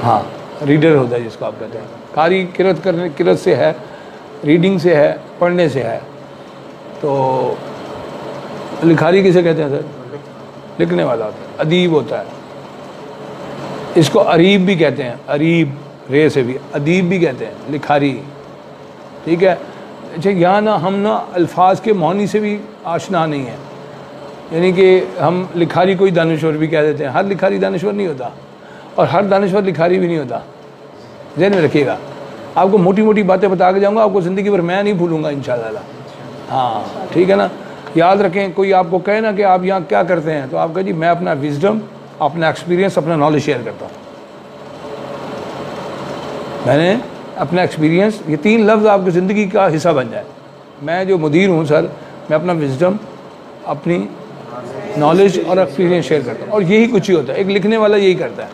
हाँ, रीडर होता है जिसको आप कहते हैं। कारी किरत से है, रीडिंग से है, पढ़ने से है। तो लिखारी किसे कहते हैं सर? लिखने वाला होता है, अदीब होता है। इसको अरीब भी कहते हैं, अरीब रे से भी, अदीब भी कहते हैं, लिखारी। ठीक है। अच्छा, यहाँ ना हम ना अल्फाज के मानी से भी आशना नहीं है, यानी कि हम लिखारी कोई दानश्वर भी कह देते हैं। हर लिखारी दानश्वर नहीं होता और हर दानश्वर लिखारी भी नहीं होता। ज़हन में रखिएगा, आपको मोटी मोटी बातें बता के जाऊँगा, आपको ज़िंदगी भर मैं नहीं भूलूँगा इंशाअल्लाह। हाँ ठीक है ना। याद रखें, कोई आपको कहे ना कि आप यहाँ क्या करते हैं, तो आप कहें जी मैं अपना विजडम, अपना एक्सपीरियंस, अपना नॉलेज शेयर करता हूँ। मैंने अपना एक्सपीरियंस, ये 3 लफ्ज़ आपकी ज़िंदगी का हिस्सा बन जाए। मैं जो मुदीर हूँ सर, मैं अपना विजडम, अपनी नॉलेज और एक्सपीरियंस शेयर करता हूँ, और यही कुछ ही होता है। एक लिखने वाला यही करता है।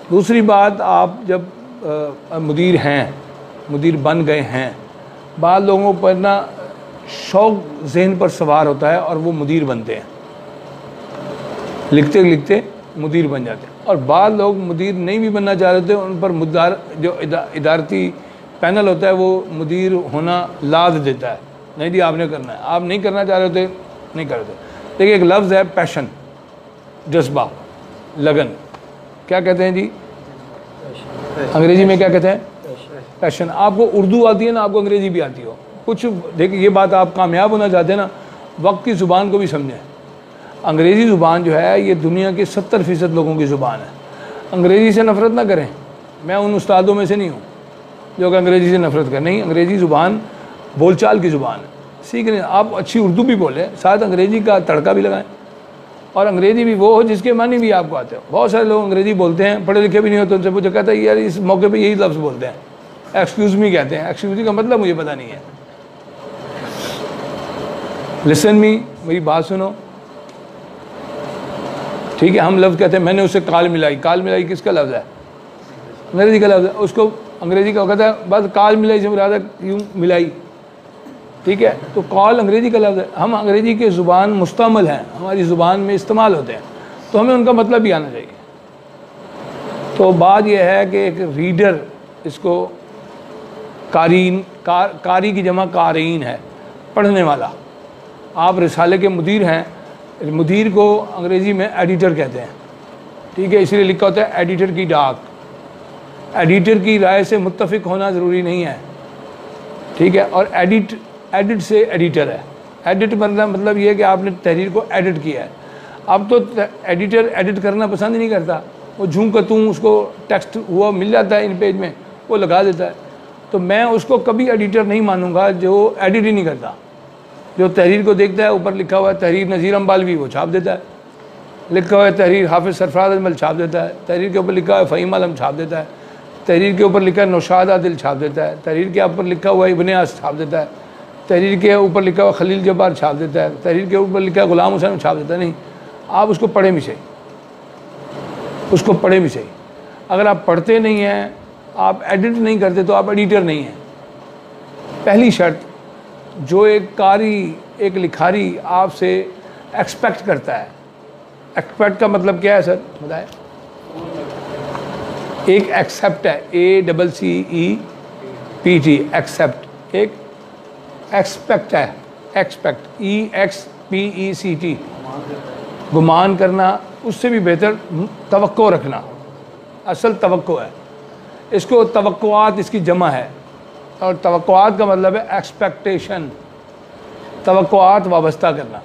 दूसरी बात, आप जब मुदीर हैं, मुदीर बन गए हैं, बाद लोगों पर ना शौक जहन पर सवार होता है और वो मुदीर बनते हैं, लिखते लिखते मुदीर बन जाते हैं। और बाद लोग मुदीर नहीं भी बनना चाह रहे थे, उन पर मुद्दार जो इदारती पैनल होता है वो मुदीर होना लाद देता है, नहीं जी आपने करना है, आप नहीं करना चाह रहे थे, नहीं कर रहे थे। देखिए, एक लफ्ज़ है पैशन, जज्बा, लगन। क्या कहते हैं जी अंग्रेज़ी में? क्या कहते हैं? पैशन। आपको उर्दू आती है ना, आपको अंग्रेज़ी भी आती हो कुछ। देखिए, ये बात आप कामयाब होना चाहते हैं ना, वक्त की ज़ुबान को भी समझें। अंग्रेज़ी ज़ुबान जो है ये दुनिया के 70% लोगों की ज़ुबान है। अंग्रेज़ी से नफ़रत ना करें, मैं उन उस्तादों में से नहीं हूँ जो कि अंग्रेज़ी से नफ़रत करें। नहीं, अंग्रेज़ी ज़ुबान बोलचाल की ज़ुबान है, सीख लें। आप अच्छी उर्दू भी बोलें, साथ अंग्रेज़ी का तड़का भी लगाएं, और अंग्रेज़ी भी वो हो जिसके मानी भी आपको आते हो। बहुत सारे लोग अंग्रेज़ी बोलते हैं, पढ़े लिखे भी नहीं होते, उनसे पूछा, कहता है यार इस मौके पर यही लफ्ज़ बोलते हैं, एक्सक्यूज़ मी कहते हैं। एक्सक्यूज़ मी का मतलब मुझे पता नहीं है। लिसन मी, मेरी बात सुनो, ठीक है। हम लफ्ज़ कहते हैं, मैंने उससे काल मिलाई। काल मिलाई किसका लफ्ज़ है? अंग्रेज़ी का लफ्ज़ है। उसको अंग्रेज़ी का कहता है बस काल मिलाई से मुराद यूँ मिलाई, ठीक है। तो कॉल अंग्रेज़ी का लफ्ज़ है। हम अंग्रेज़ी के ज़ुबान मुस्तमल हैं, हमारी ज़ुबान में इस्तेमाल होते हैं, तो हमें उनका मतलब भी आना चाहिए। तो बात यह है कि एक रीडर, इसको कारी की जमा कारीन है, पढ़ने वाला। आप रिसाले के मुदीर हैं, मुदीर को अंग्रेज़ी में एडिटर कहते हैं, ठीक है। इसलिए लिखा होता है एडिटर की डाक। एडिटर की राय से मुत्तफ़िक होना ज़रूरी नहीं है, ठीक है। और एडिट से एडिटर है। एडिट मतलब ये है कि आपने तहरीर को एडिट किया है। अब तो एडिटर एडिट करना पसंद ही नहीं करता, वो झूम कर तूँ उसको टेक्स्ट हुआ मिल जाता है इन पेज में, वो लगा देता है। तो मैं उसको कभी एडिटर नहीं मानूंगा जो एडिट ही नहीं करता, जो तहरीर को देखता है, ऊपर लिखा हुआ है तहरीर नज़ीर अम्बालवी, वो छाप देता है। लिखा हुआ है तहरीर हाफिज़ सरफराज अजमल, छाप देता है। तहरीर के ऊपर लिखा है फ़हीम आलम, छाप देता है। तहरीर के ऊपर लिखा है नौशाद आदिल, छाप देता है। तहरीर के ऊपर लिखा हुआ है इब्न आस, छाप देता है। तहरीर के ऊपर लिखा हुआ खलील जब्बार, छाप देता है। तहरीर के ऊपर लिखा है गुलाम हुसैन, छाप देता है। नहीं, आप उसको पढ़ें भी सही, उसको पढ़ें भी सही। अगर आप पढ़ते नहीं हैं, आप एडिट नहीं करते, तो आप एडिटर नहीं हैं। पहली शर्त जो एक कारी, एक लिखारी आपसे एक्सपेक्ट करता है। एक्सपेक्ट का मतलब क्या है सर, बताएं? एक एक्सेप्ट है, ACCEPT, एक्सेप्ट। एक एक्सपेक्ट है, एक्सपेक्ट, EXPECT, गुमान करना। उससे भी बेहतर तवक्को रखना, असल तवक्को है। इसको तवक्कुआत इसकी जमा है, और तवक्कुआत का मतलब है एक्सपेक्टेशन, तवक्कुआत वाबस्ता करना।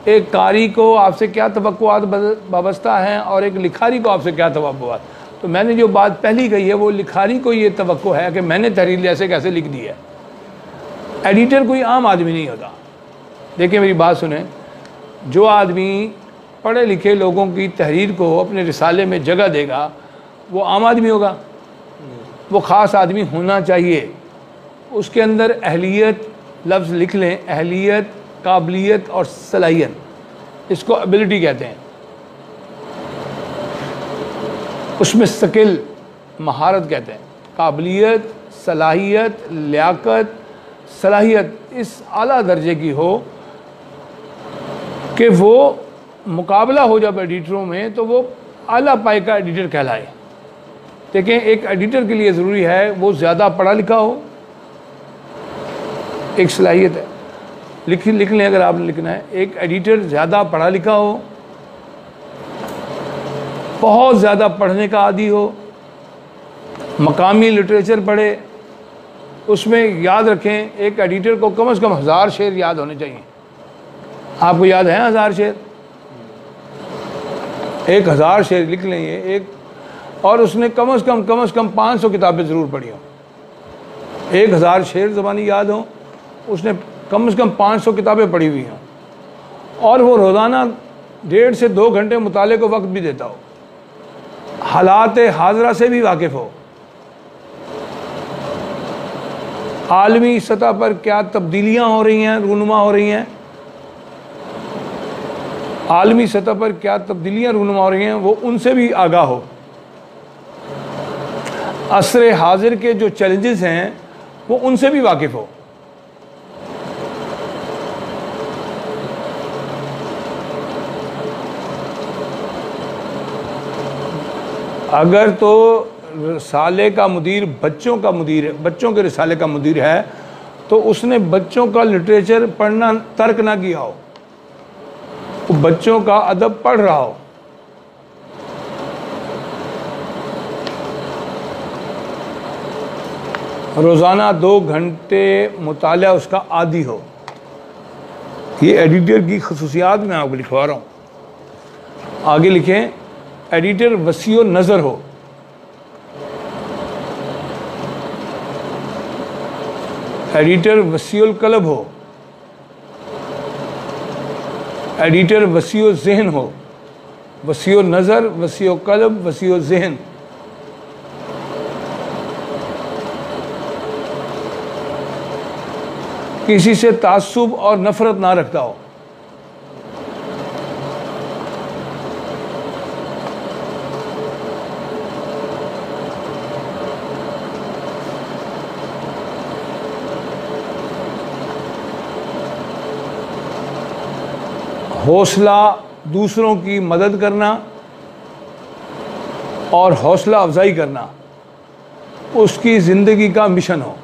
एक कारी को आपसे क्या तवक्कुआत वाबस्ता हैं, और एक लिखारी को आपसे क्या तवक्कुआत। तो मैंने जो बात पहली कही है, वो लिखारी को ये तवक्को है कि मैंने तहरीर ऐसे कैसे लिख दी है। एडिटर कोई आम आदमी नहीं होता। देखिए मेरी बात सुने, जो आदमी पढ़े लिखे लोगों की तहरीर को अपने रिसाले में जगह देगा, वो आम आदमी होगा? वो ख़ास आदमी होना चाहिए। उसके अंदर अहलियत, लफ्ज़ लिख लें, अहलियत, काबिलियत और सलाहियत, इसको एबिलिटी कहते हैं। उसमें स्किल, महारत कहते हैं। काबिलियत, सलाहियत, लियाकत, सलाहियत इस आला दर्जे की हो कि वो मुकाबला हो जब एडिटरों में, तो वो आला पाए का एडिटर कहलाए। देखें, एक एडिटर के लिए ज़रूरी है वो ज़्यादा पढ़ा लिखा हो, एक सलाहियत है, लिख लें अगर आपने लिखना है। एक एडिटर ज़्यादा पढ़ा लिखा हो, बहुत ज़्यादा पढ़ने का आदी हो, मकामी लिटरेचर पढ़े, उसमें याद रखें एक एडिटर को कम से कम 1000 शेर याद होने चाहिए। आपको याद है 1000 शेर? 1000 शेर लिख लें ये एक, और उसने कम से कम 500 किताबें ज़रूर पढ़ी हों। 1000 शेर ज़बानी याद हो, उसने कम से कम 500 किताबें पढ़ी हुई हों, और वो रोज़ाना 1.5 से 2 घंटे मुताले को वक्त भी देता हो, हालात हाजरा से भी वाकिफ़ हो, आलमी सतह पर क्या तब्दीलियाँ हो रही हैं, रूनुमा हो रही हैं, आलमी सतह पर क्या तब्दीलियाँ रूनुमा हो रही हैं, वो उनसे भी आगाह हो, असरे हाजिर के जो चैलेंजेस हैं वो उनसे भी वाकिफ़ हो। अगर तो रिसाले का मुदीर बच्चों का मुदीर है, बच्चों के रिसाले का मुदीर है, तो उसने बच्चों का लिटरेचर पढ़ना तर्क ना किया हो, वो बच्चों का अदब पढ़ रहा हो। रोज़ाना 2 घंटे मुताला उसका आदी हो। ये एडिटर की खसूसियात मैं आपको लिखवा रहा हूँ। आगे लिखें, एडिटर वसीओ नज़र हो, एडिटर वसीउल कलब हो, एडिटर वसीओ ज़हन हो, वसीओ नज़र, वसीओ कलब, वसीओ ज़हन। किसी से तासुब और नफरत ना रखता हो, हौसला दूसरों की मदद करना और हौसला अफजाई करना उसकी ज़िंदगी का मिशन हो।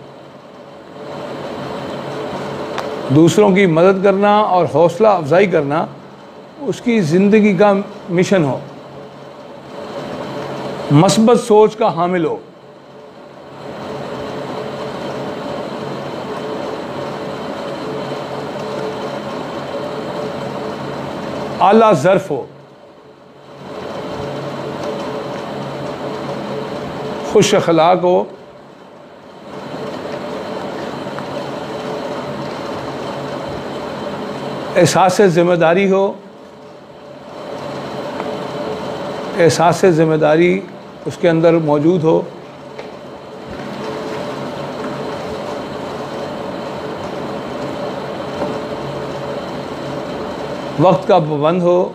दूसरों की मदद करना और हौसला अफजाई करना उसकी ज़िंदगी का मिशन हो। मस्बत सोच का हामिल हो। आला ज़र्फ हो। खुश अखलाक हो। एहसास ज़िम्मेदारी हो। एहसास ज़िम्मेदारी उसके अंदर मौजूद हो। वक्त का पाबंद हो।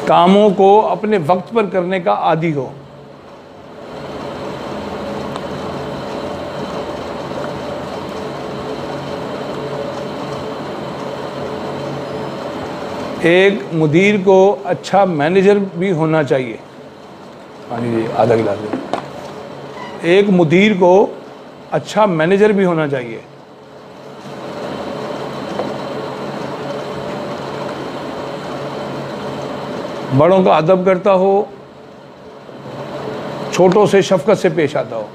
कामों को अपने वक्त पर करने का आदी हो। एक मुदीर को अच्छा मैनेजर भी होना चाहिए। पानी दीजिए, आधा गिलास दीजिए। एक मुदीर को अच्छा मैनेजर भी होना चाहिए। बड़ों का अदब करता हो, छोटों से शफकत से पेश आता हो।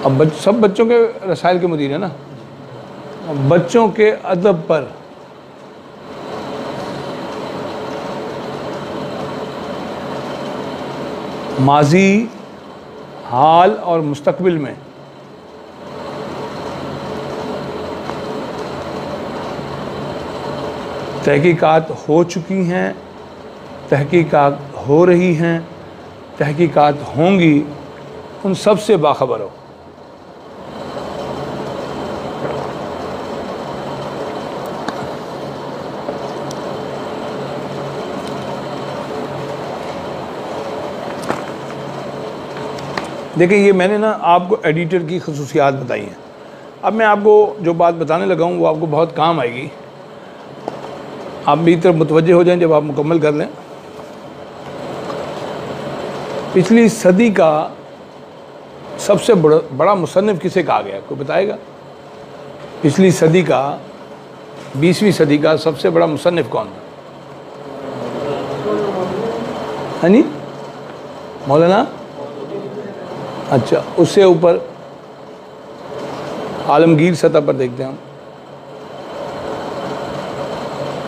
अब सब बच्चों के रसायल के मुदीर है ना। बच्चों के अदब पर माजी, हाल और मुस्तकबिल में तहकीकात हो चुकी हैं, तहकीकात हो रही हैं, तहकीकात होंगी, उन सब से बाखबर हो। देखिए, ये मैंने ना आपको एडिटर की खसूसियात बताई हैं। अब मैं आपको जो बात बताने लगा हूँ वो आपको बहुत काम आएगी। आप मेरी तरफ मुतवज्जे हो जाएं जब आप मुकम्मल कर लें। पिछली सदी का सबसे बड़ा मुसन्निफ किसे कहा गया, कोई बताएगा? पिछली सदी का, 20वीं सदी का सबसे बड़ा मुसन्निफ कौन था? हाँ जी, मौलाना। अच्छा, उससे ऊपर आलमगीर सतह पर देखते हैं हम।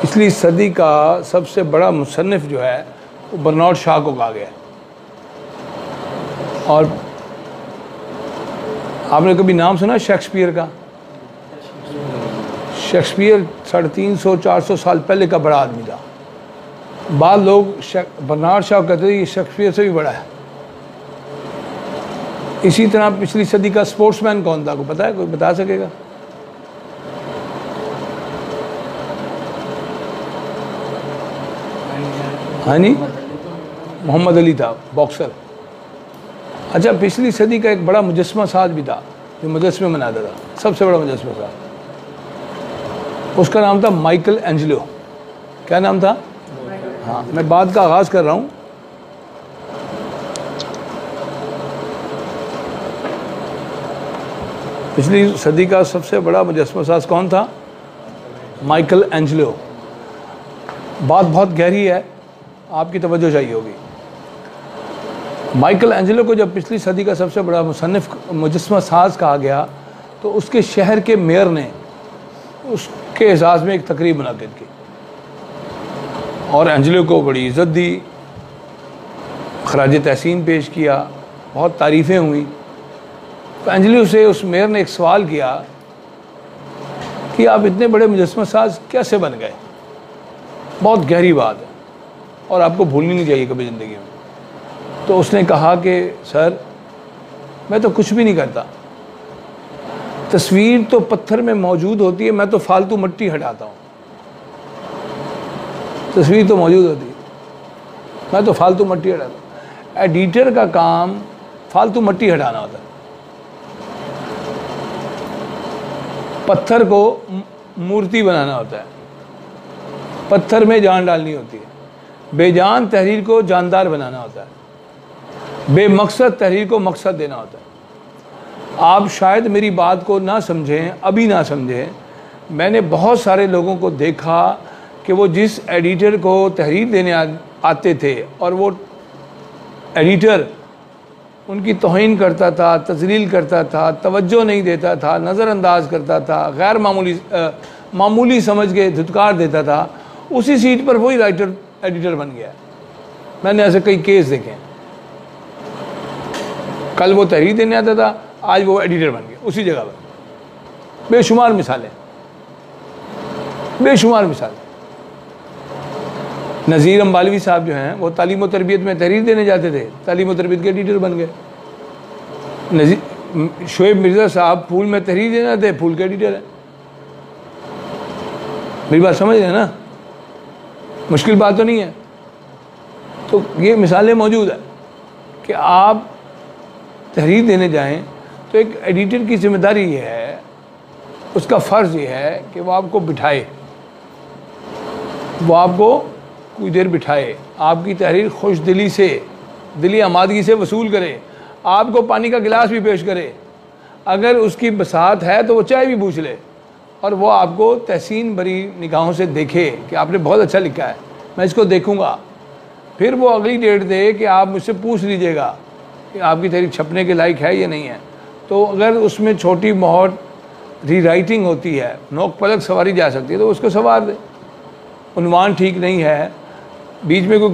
पिछली सदी का सबसे बड़ा मुसन्निफ जो है वो बर्नार्ड शॉ को कहा गया है। और आपने कभी नाम सुना शेक्सपियर का? शेक्सपियर 350-400 साल पहले का बड़ा आदमी था। बाद लोग बर्नार्ड शॉ कहते थे ये शेक्सपियर से भी बड़ा है। इसी तरह पिछली सदी का स्पोर्ट्समैन कौन था, को पता है? कोई बता सकेगा? हाँ नहीं, मोहम्मद अली था, बॉक्सर। अच्छा, पिछली सदी का एक बड़ा मुजस्समा साज भी था जो मुजस्समे बनाता था, सबसे बड़ा मुजस्समा साज, उसका नाम था माइकल एंजेलो। क्या नाम था? हाँ, मैं बात का आगाज़ कर रहा हूँ। पिछली सदी का सबसे बड़ा मुजस्समा साज कौन था? Michael Angelo. बात बहुत गहरी है, आपकी तवज्जो चाहिए होगी। माइकल एंजेलो को जब पिछली सदी का सबसे बड़ा मुजस्समा साज कहा गया तो उसके शहर के मेयर ने उसके एजाज़ में एक तकरीब मुनक़िद की और एंजेलो को बड़ी इज़्ज़त दी, खराज तहसीन पेश किया, बहुत तारीफ़ें हुई। तो एंजेलो से उस मेयर ने एक सवाल किया कि आप इतने बड़े मुजस्समा साज कैसे बन गए? बहुत गहरी बात है और आपको भूलनी नहीं चाहिए कभी ज़िंदगी में। तो उसने कहा कि सर, मैं तो कुछ भी नहीं करता, तस्वीर तो पत्थर में मौजूद होती है, मैं तो फालतू मिट्टी हटाता हूँ। तस्वीर तो मौजूद होती है, मैं तो फालतू मिट्टी हटाता हूँ। एडिटर का काम फालतू मिट्टी हटाना होता है, पत्थर को मूर्ति बनाना होता है, पत्थर में जान डालनी होती है, बेजान तहरीर को जानदार बनाना होता है, बेमकसद तहरीर को मकसद देना होता है। आप शायद मेरी बात को ना समझें, अभी ना समझें। मैंने बहुत सारे लोगों को देखा कि वो जिस एडिटर को तहरीर देने आते थे और वो एडिटर उनकी तौहीन करता था, तज़लील करता था, तवज्जो नहीं देता था, नज़रअंदाज करता था, गैर मामूली समझ के धुतकार देता था, उसी सीट पर वही एडिटर बन गया। मैंने ऐसे कई केस देखे हैं। कल वो तहरीर देने आता था, आज वो एडिटर बन गया उसी जगह पर। बेशुमार मिसालें, बेशुमार मिसालें। नज़ीर अम्बालवी साहब जो हैं वो तालीम व तरबियत में तहरीर देने जाते थे, तालीम व तरबियत के एडिटर बन गए। शोएब मिर्ज़ा साहब फूल में तहरीर देने आते, फूल के एडिटर हैं। मेरी बात समझ रहे हैं ना? मुश्किल बात तो नहीं है। तो ये मिसालें मौजूद है कि आप तहरीर देने जाएं तो एक एडिटर की जिम्मेदारी ये है, उसका फ़र्ज़ ये है कि वो आपको बिठाए, वो आपको कुछ देर बिठाए, आपकी तहरीर खुश दिली से, दिली आमादगी से वसूल करे, आपको पानी का गिलास भी पेश करे, अगर उसकी बसात है तो वो चाय भी पूछ ले, और वो आपको तहसीन भरी निगाहों से देखे कि आपने बहुत अच्छा लिखा है, मैं इसको देखूंगा। फिर वो अगली डेट दे कि आप मुझसे पूछ लीजिएगा कि आपकी तहरीर छपने के लायक है या नहीं है। तो अगर उसमें छोटी बहुत रीराइटिंग होती है, नोक पलक सवारी जा सकती है, तो उसको सवार दे। उन्वान ठीक नहीं है, बीच में कोई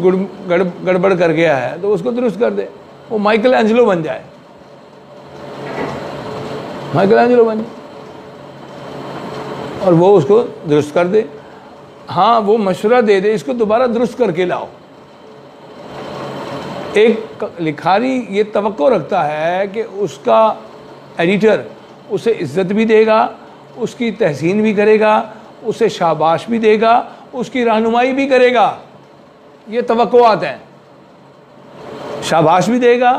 गड़बड़ कर गया है, तो उसको दुरुस्त कर दे। वो माइकल एंजेलो बन जाए, माइकल एंजेलो बन जाए और वो उसको दुरुस्त कर दे। हाँ, वो मशवरा दे दे, इसको दोबारा दुरुस्त करके लाओ। एक लिखारी ये तवक्को रखता है कि उसका एडिटर उसे इज़्ज़त भी देगा, उसकी तहसीन भी करेगा, उसे शाबाश भी देगा, उसकी रहनुमाई भी करेगा। ये तवक्कुआत हैं, शाबाश भी देगा,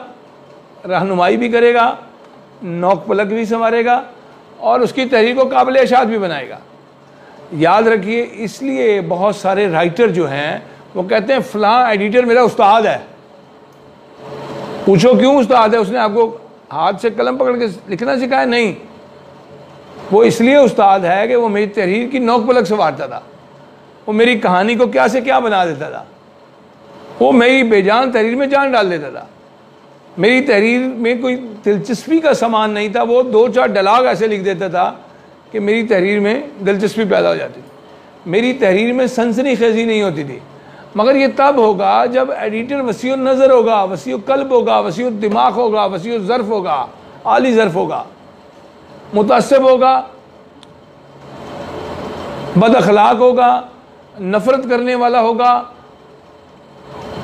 रहनुमाई भी करेगा, नोक पलक भी संवारेगा और उसकी तहरीर को काबिल इशाअत भी बनाएगा। याद रखिए, इसलिए बहुत सारे राइटर जो हैं वो कहते हैं फ़लाँ एडिटर मेरा उस्ताद है। पूछो क्यों उस्ताद है? उसने आपको हाथ से कलम पकड़ के लिखना सिखाया? नहीं, वो इसलिए उस्ताद है कि वो मेरी तहरीर की नोक पलक संवारता था, वो मेरी कहानी को क्या से क्या बना देता था, वो मेरी बेजान तहरीर में जान डाल देता था। मेरी तहरीर में कोई दिलचस्पी का सामान नहीं था, वो 2-4 डायलॉग ऐसे लिख देता था कि मेरी तहरीर में दिलचस्पी पैदा हो जाती थी। मेरी तहरीर में सनसनीखेज़ी नहीं होती थी। मगर ये तब होगा जब एडिटर वसीउ नज़र होगा, वसीउ कल्ब होगा, वसीउ दिमाग होगा, वसीउ ज़र्फ़ होगा, आली ज़र्फ़ होगा, मुतअस्सिब होगा, बद अखलाक होगा, नफ़रत करने वाला होगा,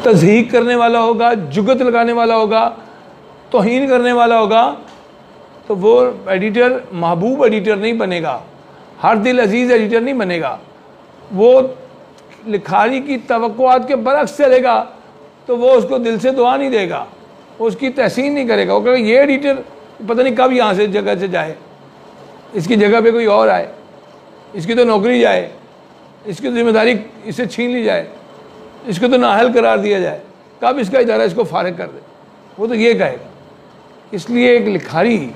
तज़हीक करने वाला होगा, जुगत लगाने वाला होगा, तौहीन करने वाला होगा, तो वो एडिटर महबूब एडिटर नहीं बनेगा, हर दिल अजीज़ एडिटर नहीं बनेगा। वो लिखारी की तवक्कुआत के बरक्स चलेगा तो वो उसको दिल से दुआ नहीं देगा, वो उसकी तहसीन नहीं करेगा। वो कहेगा ये एडिटर पता नहीं कब यहाँ से जगह से जाए, इसकी जगह पे कोई और आए, इसकी तो नौकरी जाए, इसकी जिम्मेदारी इससे छीन ली जाए, इसको तो नाअहल करार दिया जाए, कब इसका इदारा इसको फारिग कर दे, वो तो ये कहेगा। इसलिए एक लिखारी,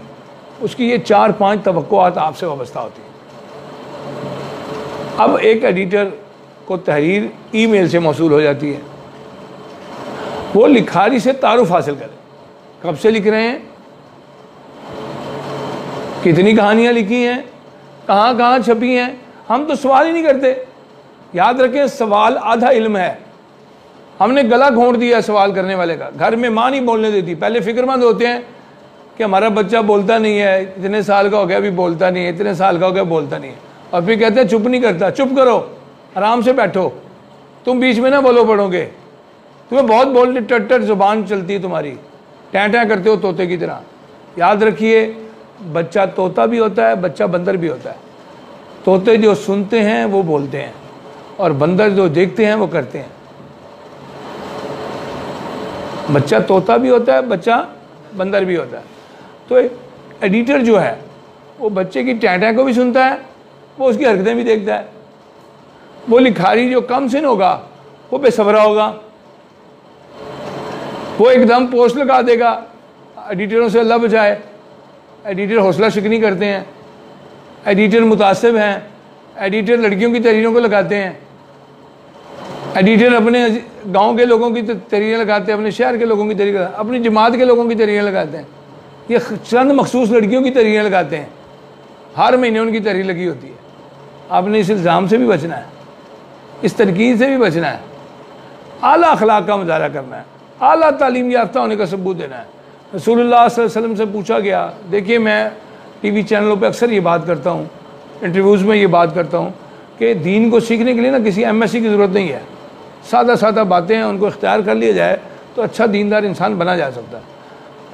उसकी ये 4-5 तवक्कुआत आपसे वाबस्ता होती है। अब एक एडिटर को तहरीर ईमेल से मौसूल हो जाती है, वो लिखारी से तारुफ हासिल करे, कब से लिख रहे हैं, कितनी कहानियाँ लिखी हैं, कहाँ कहाँ छपी हैं। हम तो सवाल ही नहीं करते। याद रखें, सवाल आधा इल्म है। हमने गला घोंट दिया सवाल करने वाले का। घर में माँ नहीं बोलने देती, पहले फिक्रमंद होते हैं कि हमारा बच्चा बोलता नहीं है, इतने साल का हो गया अभी बोलता नहीं है, इतने साल का हो गया बोलता नहीं है, और फिर कहते हैं चुप नहीं करता। चुप करो, आराम से बैठो, तुम बीच में ना बोलो पड़ोगे, तुम्हें बहुत बोलने टट्टर जुबान चलती है तुम्हारी, टैं टैं करते हो तोते की तरह। याद रखिए, बच्चा तोता भी होता है, बच्चा बंदर भी होता है। तोते जो सुनते हैं वो बोलते हैं, और बंदर जो देखते हैं वो करते हैं। बच्चा तोता भी होता है, बच्चा बंदर भी होता है। तो एडिटर जो है वो बच्चे की टैं टैं को भी सुनता है, वो उसकी हरकतें भी देखता है। वो लिखारी जो कम सिन होगा वो बेसब्रा होगा, वो एकदम पोस्ट लगा देगा। एडिटरों से अल्लाह बचाए, एडिटर हौसला शिकनी करते हैं, एडिटर मुतासिब हैं, एडिटर लड़कियों की तहरीरों को लगाते हैं, एडिटर अपने गांव के लोगों की तहरीरें लगाते हैं, अपने शहर के लोगों की तहरीरें, अपनी जमात के लोगों की तहरीरें लगाते हैं। ये चंद मखसूस लड़कियों की तहरीरें लगाते हैं, हर महीने उनकी तहरीर लगी होती है। आपने इस इल्ज़ाम से भी बचना है, इस तनकीद से भी बचना है, आला अखलाक का मुजाहरा करना है, आला तालीम याफ्ता होने का सबूत देना है। रसूलुल्लाह सल्लल्लाहु अलैहि वसल्लम से पूछा गया, देखिए मैं टीवी चैनलों पे अक्सर ये बात करता हूँ, इंटरव्यूज़ में ये बात करता हूँ कि दीन को सीखने के लिए ना किसी MSc की ज़रूरत नहीं है। सादा सादा बातें हैं, उनको इख्तियार कर लिया जाए तो अच्छा दीनदार इंसान बना जा सकता है।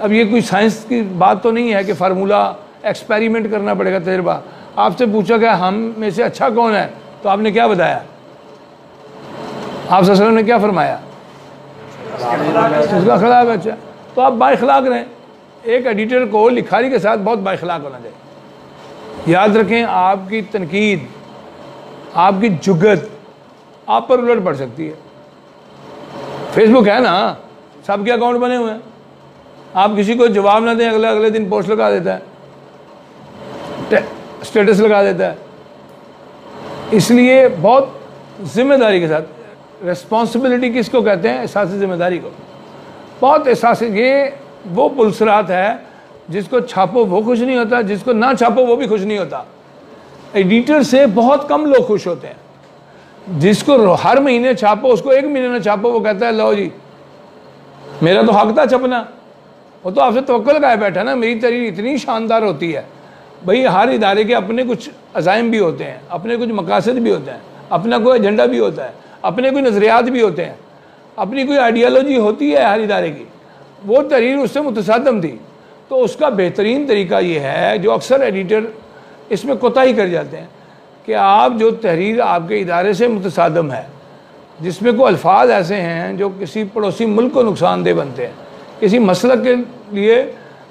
अब ये कोई साइंस की बात तो नहीं है कि फार्मूला एक्सपेरिमेंट करना पड़ेगा, तजर्बा। आपसे पूछा गया हम में से अच्छा कौन है, तो आपने क्या बताया? आप सल्लल्लाहु अलैहि वसल्लम ने क्या फरमाया? उसका खिलाफ अच्छा। तो आप बाइखलाक रहें। एक एडिटर को लिखारी के साथ बहुत बाइखलाक होना चाहिए। याद रखें, आपकी तनकीद, आपकी जुगत आप पर उलट पड़ सकती है। फेसबुक है ना, सबके अकाउंट बने हुए हैं, आप किसी को जवाब ना दें, अगले दिन पोस्ट लगा देता है, स्टेटस लगा देता है। इसलिए बहुत जिम्मेदारी के साथ, रिस्पॉन्सिबिलिटी किसको कहते हैं? एहसास जिम्मेदारी को। बहुत एहसास, ये वो पुलसरात है जिसको छापो वो खुश नहीं होता, जिसको ना छापो वो भी खुश नहीं होता। एडिटर से बहुत कम लोग खुश होते हैं। जिसको हर महीने छापो, उसको एक महीने में छापो, वो कहता है लो जी मेरा तो हक था छपना। वो तो आपसे तवक्कुल लगाए बैठा ना, मेरी तहरीर इतनी शानदार होती है। भाई हर इदारे के अपने कुछ अज़ाइम भी होते हैं, अपने कुछ मकासद भी होते हैं, अपना कोई एजेंडा भी होता है, अपने कोई नज़रियात भी होते हैं, अपनी कोई आइडियालॉजी होती है हर इदारे की। वो तहरीर उससे मुतसादम थी, तो उसका बेहतरीन तरीका ये है, जो अक्सर एडिटर इसमें कोताही कर जाते हैं, कि आप जो तहरीर आपके इदारे से मुतसादम है, जिसमें कोई अल्फाज ऐसे हैं जो किसी पड़ोसी मुल्क को नुकसानदेह बनते हैं, किसी मसलक के लिए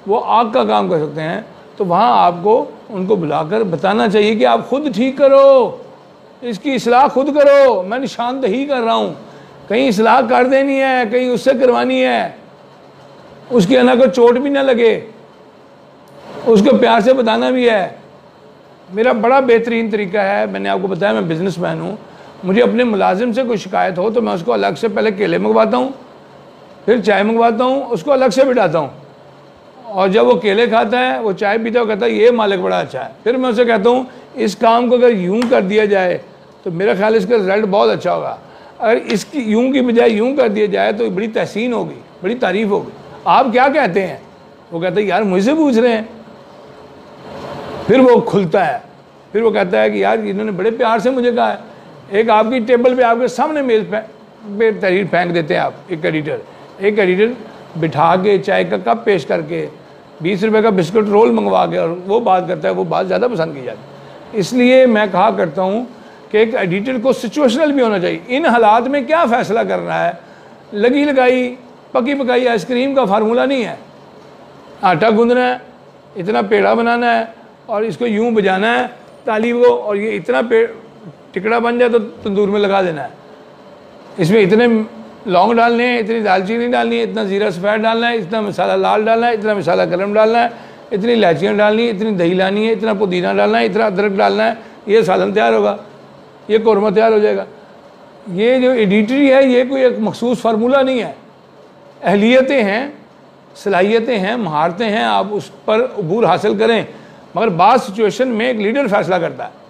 वो आग का काम कर सकते हैं, तो वहाँ आपको उनको बुलाकर बताना चाहिए कि आप खुद ठीक करो, इसकी इस्लाह खुद करो, मैं निशानदही कर रहा हूँ, कहीं इस्लाह कर देनी है, कहीं उससे करवानी है, उसकी अना को चोट भी ना लगे, उसको प्यार से बताना भी है। मेरा बड़ा बेहतरीन तरीका है, मैंने आपको बताया मैं बिजनेसमैन हूँ, मुझे अपने मुलाजिम से कोई शिकायत हो तो मैं उसको अलग से पहले केले मंगवाता हूँ, फिर चाय मंगवाता हूँ, उसको अलग से बिठाता हूँ, और जब वो केले खाता है, वो चाय पीता है, वो कहता है ये मालिक बड़ा अच्छा है। फिर मैं उसे कहता हूँ इस काम को अगर यूं कर दिया जाए तो मेरा ख्याल इसका रिजल्ट बहुत अच्छा होगा, अगर इसकी यूं की बजाय यूं कर दिया जाए तो बड़ी तहसीन होगी, बड़ी तारीफ होगी, आप क्या कहते हैं? वो कहता है यार मुझसे पूछ रहे हैं। फिर वो खुलता है, फिर वो कहता है कि यार इन्होंने बड़े प्यार से मुझे कहा है। एक आपकी टेबल पे आपके सामने मेज़ पे तहरीर फेंक देते हैं आप, एक एडिटर बिठा के चाय का कप पेश करके 20 रुपए का बिस्कुट रोल मंगवा के और वो बात करता है, वो बात ज़्यादा पसंद की जाती है। इसलिए मैं कहा करता हूँ कि एक एडिटर को सिचुएशनल भी होना चाहिए, इन हालात में क्या फ़ैसला करना है। लगी लगाई पकी पकाई आइसक्रीम का फार्मूला नहीं है, आटा गूंदना है, इतना पेड़ा बनाना है और इसको यूं बजाना है ताली को, और ये इतना टिकड़ा बन जाए तो तंदूर में लगा देना है, इसमें इतने लौंग डालने हैं, इतनी दालचीनी डालनी है, इतना ज़ीरा सफ़ेद डालना है, इतना मसाला लाल डालना है, इतना मसाला गरम डालना है, इतनी इलायचियाँ डालनी है, इतनी दही लानी है, इतना पुदीना डालना है, इतना अदरक डालना है, ये सालन तैयार होगा, ये कौरमा तैयार हो जाएगा। ये जो एडिटरी है ये कोई एक मखसूस फार्मूला नहीं है, अहलियतें हैं, सलाहियतें हैं, महारतें हैं, आप उस पर अबूर हासिल करें। मगर बात सिचुएशन में एक लीडर फैसला करता है,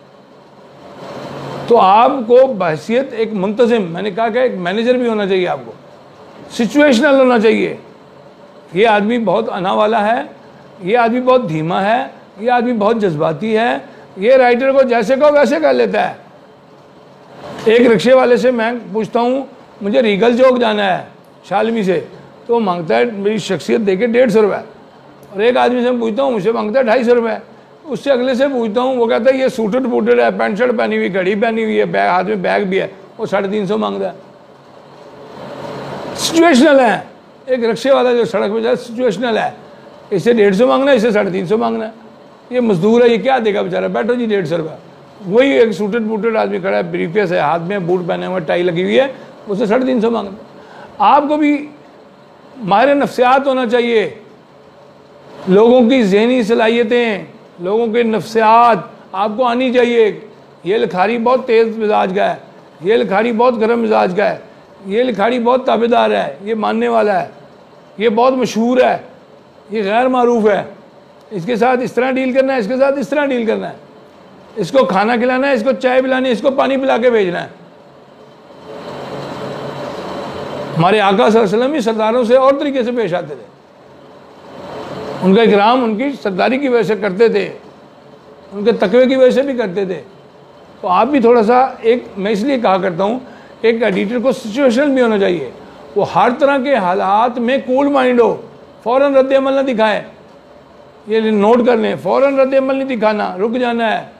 तो आपको बहसियत एक मुंतज़िम, मैंने कहा कि एक मैनेजर भी होना चाहिए, आपको सिचुएशनल होना चाहिए। ये आदमी बहुत अना वाला है, ये आदमी बहुत धीमा है, ये आदमी बहुत जज्बाती है, ये राइटर को जैसे कहो वैसे कर लेता है। एक रिक्शे वाले से मैं पूछता हूँ मुझे रीगल चौक जाना है शालमी से, तो वो मांगता है मेरी शख्सियत देके 150 रुपये, और एक आदमी से मैं पूछता हूँ मुझे मांगता है 250 रुपये, उससे अगले से पूछता हूँ वो कहता है ये सूटेड बूटेड है, पैंट शर्ट पहनी हुई, घड़ी पहनी हुई है, बैग हाथ में बैग भी है, वो 350 मांगता है। सिचुएशनल है, एक रिक्शे वाला जो सड़क पर जाए सिचुएशनल है, इसे 150 मांगना है, इसे 350 मांगना है। ये मजदूर है, ये क्या देगा बेचारा, बैठो जी 150 रुपये। वही एक सूटेड बूटेड आदमी खड़ा है, ब्रीफकेस है, हाथ में बूट पहने हुए, टाई लगी हुई है, उसे 350 मांगना है। आपको भी माहिर नफ्सियात होना चाहिए, लोगों की ज़हनी सलाहियतें, लोगों के नफ्सियात आपको आनी चाहिए। ये लिखारी बहुत तेज़ मिजाज का है, ये लिखारी बहुत गर्म मिजाज का है, ये लिखारी बहुत ताबेदार है, ये मानने वाला है, ये बहुत मशहूर है, ये गैर मारूफ है, इसके साथ इस तरह डील करना है, इसके साथ इस तरह डील करना है, इसको खाना खिलाना है, इसको चाय पिलानी है, इसको पानी पिला के भेजना है। हमारे आका सल्लल्लाहु अलैहि वसल्लम भी सरदारों से और तरीके से पेश आते थे, उनका इकराम उनकी सरदारी की वजह से करते थे, उनके तकवे की वजह से भी करते थे। तो आप भी थोड़ा सा एक, मैं इसलिए कहा करता हूँ एक एडिटर को सिचुएशनल भी होना चाहिए, वो हर तरह के हालात में कूल माइंड हो, फ़ौरन रद्द अमल ना दिखाए, ये नोट कर लें, फ़ौरन रद्द अमल नहीं दिखाना, रुक जाना है,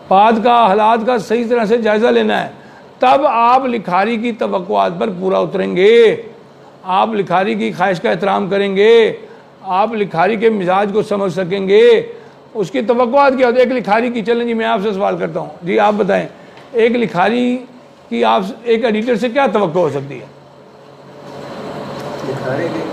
बात का हालात का सही तरह से जायज़ा लेना है, तब आप लिखारी की तवक्कुआत पर पूरा उतरेंगे, आप लिखारी की ख्वाहिश का एहतराम करेंगे, आप लिखारी के मिजाज को समझ सकेंगे। उसकी तवक्कुआत क्या होती है एक लिखारी की? चलें जी मैं आपसे सवाल करता हूँ, जी आप बताएं, एक लिखारी की आप एक एडिटर से क्या तवक्को हो सकती है? लिखारी की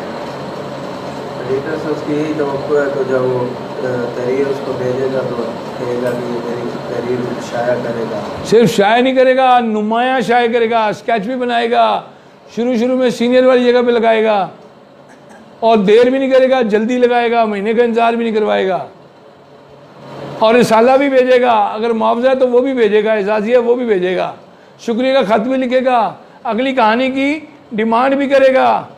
एडिटर से उसकी यही तवक्को है, तो जब वो तहरीर उसको भेजेगा तो कहेगा कि ये मेरी तहरीर शाया करेगा। सिर्फ शाया नहीं करेगा, नुमाया शाया करेगा, स्केच भी बनाएगा, शुरू में सीनियर वाली जगह पे लगाएगा, और देर भी नहीं करेगा, जल्दी लगाएगा, महीने का इंतजार भी नहीं करवाएगा, और रिसाला भी भेजेगा, अगर मुआवजा है तो वो भी भेजेगा, एजाजिया वो भी भेजेगा, शुक्रिया का खत भी लिखेगा, अगली कहानी की डिमांड भी करेगा,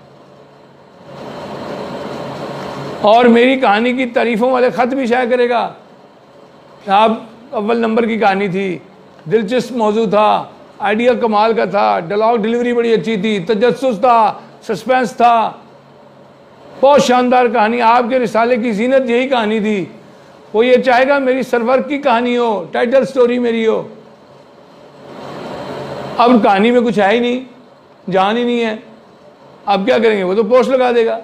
और मेरी कहानी की तारीफ़ों वाले ख़त भी शाया करेगा। आप अव्वल नंबर की कहानी थी, दिलचस्प मौजू था, आइडिया कमाल का था, डायलॉग डिलीवरी बड़ी अच्छी थी, तजस्सुस था, सस्पेंस था, बहुत शानदार कहानी, आपके रिसाले की जीनत यही कहानी थी। वो ये चाहेगा मेरी सरवर की कहानी हो, टाइटल स्टोरी मेरी हो। अब कहानी में कुछ है ही नहीं, जान ही नहीं है, अब क्या करेंगे? वो तो पोस्ट लगा देगा,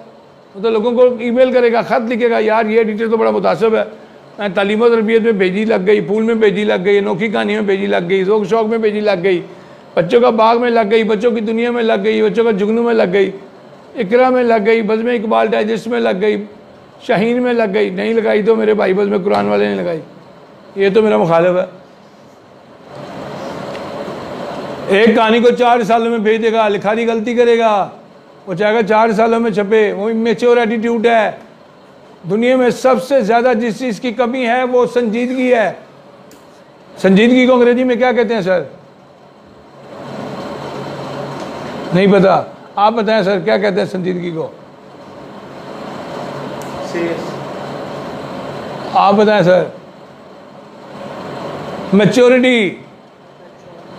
वो तो लोगों को ईमेल करेगा, ख़त लिखेगा, यार ये एडिटर तो बड़ा मुतासिब है, मैं तालीम और तरबियत में बेजी लग गई, फूल में बेजी लग गई, अनोखी कहानी में बेजी लग गई, ज़ौक़ शौक़ में बेजी लग गई, बच्चों का बाग में लग गई, बच्चों की दुनिया में लग गई, बच्चों का जुगनू में लग गई, इकरा में लग गई, बज़्म इकबाल डाइजेस्ट में लग गई, शाहीन में लग गई। नहीं लगाई तो मेरे भाई बज़्म कुरान वाले ने लगाई, ये तो मेरा मुखालिफ है। एक कहानी को 4 सालों में भेज देगा, लिखारी गलती करेगा, वो चाहेगा 4 सालों में छपे, वो इमेच्योर एटीट्यूड है। दुनिया में सबसे ज़्यादा जिस चीज़ की कमी है वो संजीदगी है। संजीदगी को अंग्रेजी में क्या कहते हैं सर? नहीं पता, आप बताएं सर क्या कहते हैं संजीदगी को? आप बताएं सर। मैच्योरिटी,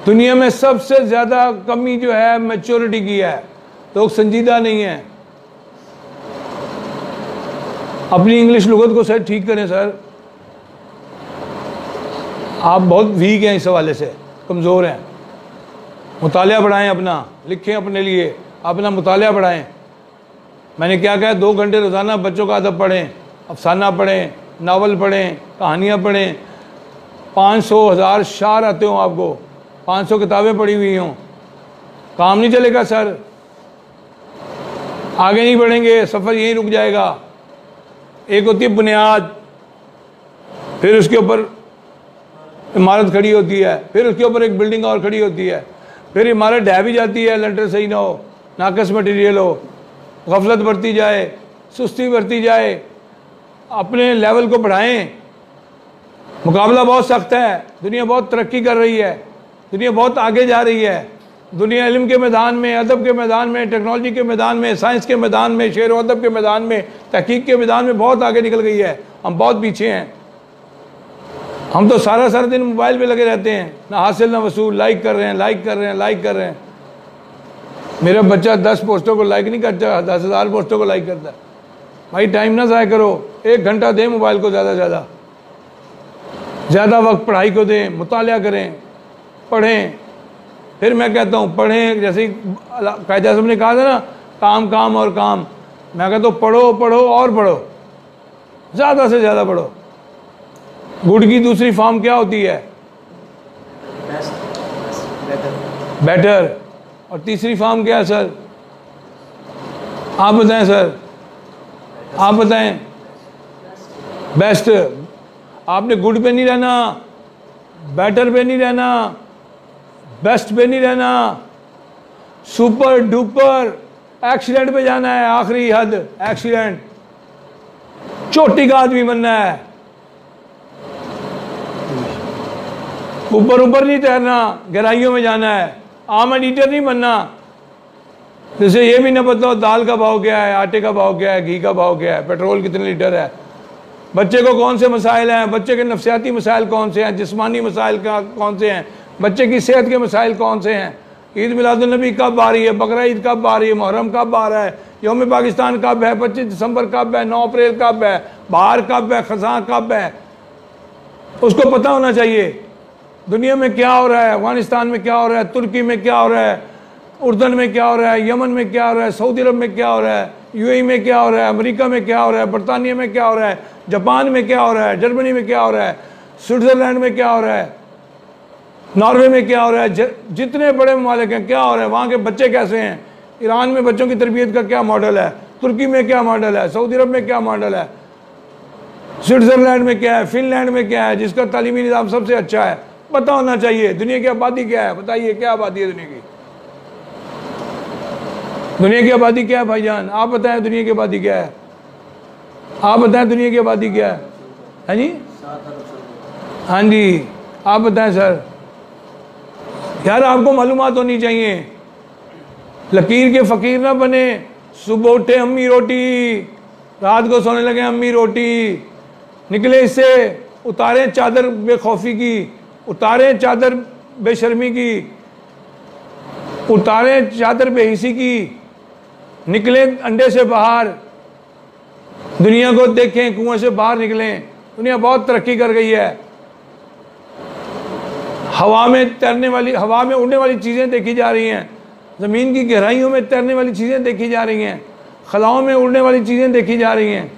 दुनिया में सबसे ज़्यादा कमी जो है मैच्योरिटी की है। लोग संजीदा नहीं है। अपनी इंग्लिश लुगत को सर ठीक करें सर, आप बहुत वीक हैं इस हवाले से, कमज़ोर हैं। मुतालिया बढ़ाएं, अपना लिखें, अपने लिए अपना मुतालिया बढ़ाएं। मैंने क्या कहा, 2 घंटे रोज़ाना बच्चों का अदब पढ़ें, अफसाना पढ़ें, नावल पढ़ें, कहानियाँ पढ़ें। 500,000 शार आते हों आपको, 500 किताबें पढ़ी हुई हों, काम नहीं चलेगा सर, आगे नहीं बढ़ेंगे, सफ़र यहीं रुक जाएगा। एक होती है बुनियाद, फिर उसके ऊपर इमारत खड़ी होती है, फिर उसके ऊपर एक बिल्डिंग और खड़ी होती है, फिर इमारत ढह भी जाती है, लंटर सही ना हो, नाकस मटेरियल हो, गफलत बढ़ती जाए, सुस्ती बढ़ती जाए। अपने लेवल को बढ़ाएं। मुकाबला बहुत सख्त है, दुनिया बहुत तरक्की कर रही है, दुनिया बहुत आगे जा रही है। दुनिया इल्म के मैदान में, अदब के मैदान में, टेक्नोलॉजी के मैदान में, साइंस के मैदान में, शेर व अदब के मैदान में, तहकीक के मैदान में बहुत आगे निकल गई है। हम बहुत पीछे हैं। हम तो सारा दिन मोबाइल पे लगे रहते हैं, ना हासिल ना वसूल, लाइक कर रहे हैं, लाइक कर रहे हैं, लाइक कर रहे हैं। मेरा बच्चा 10 पोस्टों को लाइक नहीं करता, 10,000 पोस्टों को लाइक करता है। भाई टाइम ना ज़ाया करो, 1 घंटा दें मोबाइल को, ज़्यादा वक्त पढ़ाई को दें, मुतालिया करें, पढ़ें। फिर मैं कहता हूँ पढ़ें, जैसे ही कायदा साहब ने कहा था ना, काम काम और काम। मैं कहता हूँ पढ़ो पढ़ो और पढ़ो, ज़्यादा से ज़्यादा पढ़ो। गुड की दूसरी फॉर्म क्या होती है? बेटर। और तीसरी फॉर्म क्या है सर? आप बताएं सर, आप बताएं। बेस्ट। आपने गुड पे नहीं रहना, बेटर पे नहीं रहना, बेस्ट पे नहीं रहना, सुपर डुपर एक्सीलेंट पे जाना है। आखिरी हद एक्सीलेंट, चोटी का आदमी बनना है। ऊपर ऊपर नहीं तैरना, गहराइयों में जाना है। आम एडिटर नहीं बनना, जैसे ये भी ना पता हो दाल का भाव क्या है, आटे का भाव क्या है, घी का भाव क्या है, पेट्रोल कितने लीटर है, बच्चे को कौन से मसाइल हैं, बच्चे के नफ्सियाती मसाइल कौन से हैं, जिस्मानी मसाइल कौन से हैं, बच्चे की सेहत के मसाइल कौन से हैं, ईद मिलादुन्नबी कब आ रही है, बकरा ईद कब आ रही है, मुहर्रम कब आ रहा है, यौम पाकिस्तान कब है, 25 दिसंबर कब है, 9 अप्रैल कब है, बाहर कब है, खज़ां कब है, उसको पता होना चाहिए। दुनिया में क्या हो रहा है, अफगानिस्तान में क्या हो रहा है, तुर्की में क्या हो रहा है, उर्दन में क्या हो रहा है, यमन में क्या हो रहा है, सऊदी अरब में क्या हो रहा है, यूएई में क्या हो रहा है, अमेरिका में क्या हो रहा है, बरतानिया में क्या हो रहा है, जापान में क्या हो रहा है, जर्मनी में क्या हो रहा है, स्विट्ज़रलैंड में क्या हो रहा है, नॉर्वे में क्या हो रहा है, जितने बड़े ममालिक हैं क्या हो रहा है, वहाँ के बच्चे कैसे हैं, ईरान में बच्चों की तरबियत का क्या मॉडल है, तुर्की में क्या मॉडल है, सऊदी अरब में क्या मॉडल है, स्विट्ज़रलैंड में क्या है, फिनलैंड में क्या है, जिसका तालीमी निज़ाम सबसे अच्छा है, पता होना चाहिए। दुनिया की आबादी क्या है, बताइए क्या आबादी है दुनिया की? दुनिया की आबादी क्या है भाईजान? आप बताएं दुनिया की आबादी क्या है? आप बताएं दुनिया की आबादी क्या है? हाँ जी, हाँ जी, आप बताएं सर। यार आपको मालूमात होनी चाहिए। लकीर के फ़कीर ना बने। सुबह उठे अम्मी रोटी, रात को सोने लगे अम्मी रोटी, निकले इससे, उतारें चादर बेखौफी की, उतारें चादर बेशर्मी की, उतारें चादर बेहिसी की, निकले अंडे से बाहर, दुनिया को देखें, कुएं से बाहर निकलें। दुनिया बहुत तरक्की कर गई है। हवा में तैरने वाली, हवा में उड़ने वाली चीज़ें देखी जा रही हैं, ज़मीन की गहराइयों में तैरने वाली चीज़ें देखी जा रही हैं, खलाओं में उड़ने वाली चीज़ें देखी जा रही हैं।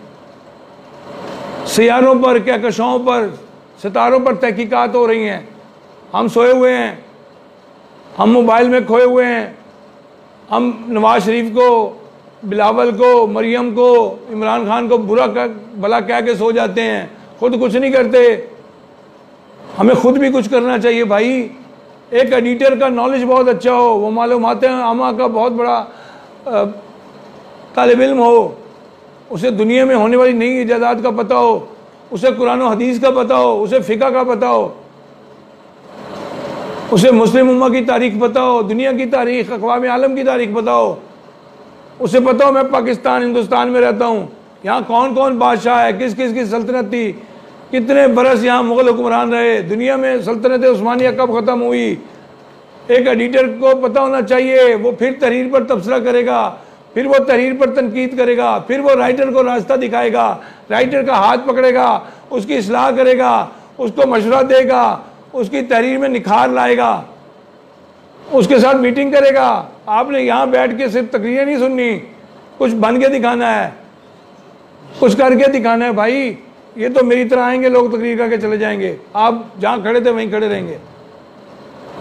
सैयारों पर, कहकशाओं पर, सितारों पर तहकीकात हो रही हैं। हम सोए हुए हैं, हम मोबाइल में खोए हुए हैं, हम नवाज शरीफ को, बिलावल को, मरियम को, इमरान खान को भला कह के सो जाते हैं, खुद कुछ नहीं करते। हमें खुद भी कुछ करना चाहिए भाई। एक एडिटर का नॉलेज बहुत अच्छा हो, वो मालूमात आमा का बहुत बड़ा तालिब इल्म हो, उसे दुनिया में होने वाली नई इजादात का पता हो, उसे कुरान और हदीस का पता हो, उसे फ़िक़्ह का पता हो, उसे मुस्लिम उम्मा की तारीख पता हो, दुनिया की तारीख, अक़वाम आलम की तारीख पता हो, उसे पता हो मैं पाकिस्तान हिंदुस्तान में रहता हूँ, यहाँ कौन कौन बादशाह है, किस किस की सल्तनत थी, कितने बरस यहाँ मुग़ल हुक्मरान रहे, दुनिया में सल्तनत उस्मानिया कब ख़त्म हुई। एक एडिटर को पता होना चाहिए। वो फिर तहरीर पर तबसरा करेगा, फिर वो तहरीर पर तनकीद करेगा, फिर वो राइटर को रास्ता दिखाएगा, राइटर का हाथ पकड़ेगा, उसकी इस्लाह करेगा, उसको मशवरा देगा, उसकी तहरीर में निखार लाएगा, उसके साथ मीटिंग करेगा। आपने यहाँ बैठ के सिर्फ तकरीरें नहीं सुननी, कुछ बन के दिखाना है, कुछ करके दिखाना है भाई। ये तो मेरी तरह आएंगे लोग, तकरीर करके चले जाएंगे, आप जहाँ खड़े थे वहीं खड़े रहेंगे।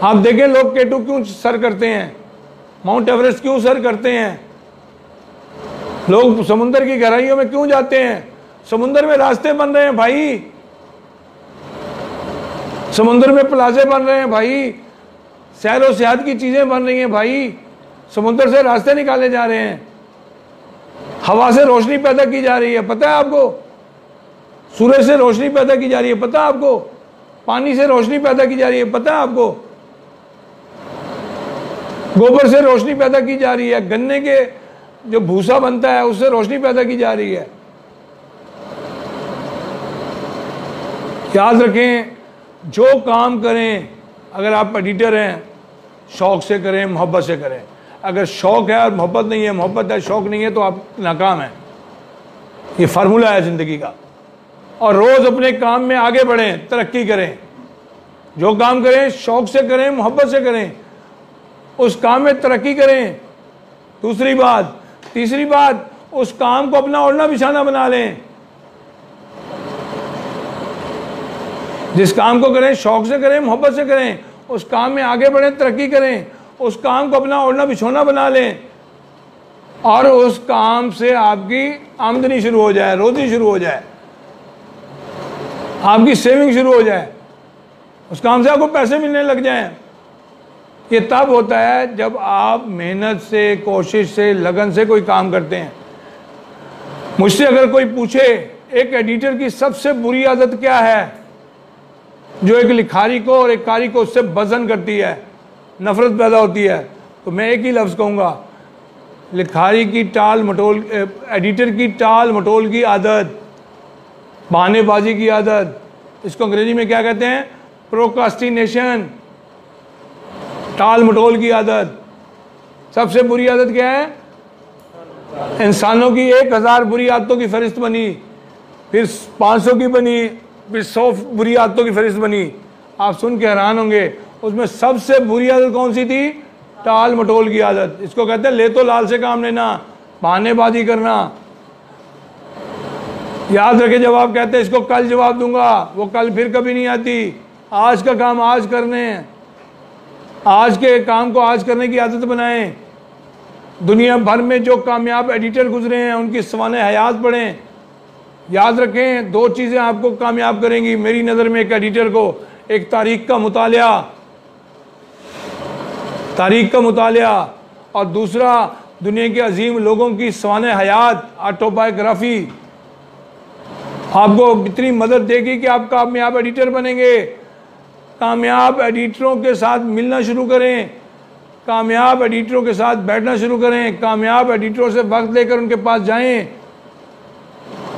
आप देखें लोग K2 क्यों सर करते हैं, माउंट एवरेस्ट क्यों सर करते हैं, लोग समुंदर की गहराइयों में क्यों जाते हैं। समुंदर में रास्ते बन रहे हैं भाई, समुंदर में प्लाजे बन रहे हैं भाई, सैर और सियाहत की चीजें बन रही हैं भाई, समुंदर से रास्ते निकाले जा रहे हैं, हवा से रोशनी पैदा की जा रही है, पता है आपको, सूरज से रोशनी पैदा की जा रही है, पता है आपको, पानी से रोशनी पैदा की जा रही है, पता है आपको, गोबर से रोशनी पैदा की जा रही है, गन्ने के जो भूसा बनता है उससे रोशनी पैदा की जा रही है। याद रखें, जो काम करें, अगर आप एडिटर हैं, शौक से करें, मोहब्बत से करें। अगर शौक है और मोहब्बत नहीं है, मोहब्बत है शौक नहीं है, तो आप नाकाम हैं। ये फार्मूला है ज़िंदगी का। और रोज़ अपने काम में आगे बढ़ें, तरक्की करें। जो काम करें शौक से करें, मोहब्बत से करें, उस काम में तरक्की करें। दूसरी बात, तीसरी बात, उस काम को अपना ओढ़ना बिछाना बना लें। जिस काम को करें शौक से करें, मोहब्बत से करें, उस काम में आगे बढ़ें, तरक्की करें, उस काम को अपना ओढ़ना बिछोना बना लें, और उस काम से आपकी आमदनी शुरू हो जाए, रोजी शुरू हो जाए, आपकी सेविंग शुरू हो जाए, उस काम से आपको पैसे मिलने लग जाएं। ये तब होता है जब आप मेहनत से, कोशिश से, लगन से कोई काम करते हैं। मुझसे अगर कोई पूछे एक एडिटर की सबसे बुरी आदत क्या है, जो एक लिखारी को और एक कारी को उससे बज़न करती है, नफरत पैदा होती है, तो मैं एक ही लफ्ज़ कहूँगा, लिखारी की टाल मटोल, एडिटर की टाल मटोल की आदत, बहानेबाजी की आदत, इसको अंग्रेजी में क्या कहते हैं, प्रोक्रास्टिनेशन, टाल मटोल की आदत। सबसे बुरी आदत क्या है, इंसानों की 1000 बुरी आदतों की फहरिस्त बनी, फिर 500 की बनी, फिर 100 बुरी आदतों की फहरिस्त बनी। आप सुन के हैरान होंगे, उसमें सबसे बुरी आदत कौन सी थी, टाल मटोल की आदत। इसको कहते हैं ले तो लाल से काम लेना, बहानेबाजी करना। याद रखे, जब आप कहते हैं इसको कल जवाब दूंगा, वो कल फिर कभी नहीं आती। आज का काम आज करने, आज के काम को आज करने की आदत बनाएं। दुनिया भर में जो कामयाब एडिटर गुजरे हैं उनकी सवाने हयात पढ़ें। याद रखें, 2 चीज़ें आपको कामयाब करेंगी मेरी नज़र में एक एडिटर को, एक तारीख का मुतालिया, तारीख का मुतालिया, और दूसरा दुनिया के अजीम लोगों की सवाने हयात, ऑटोबायोग्राफी। आपको इतनी मदद देगी कि आप कामयाब एडिटर बनेंगे। कामयाब एडिटरों के साथ मिलना शुरू करें, कामयाब एडिटरों के साथ बैठना शुरू करें, कामयाब एडिटरों से वक्त लेकर उनके पास जाएं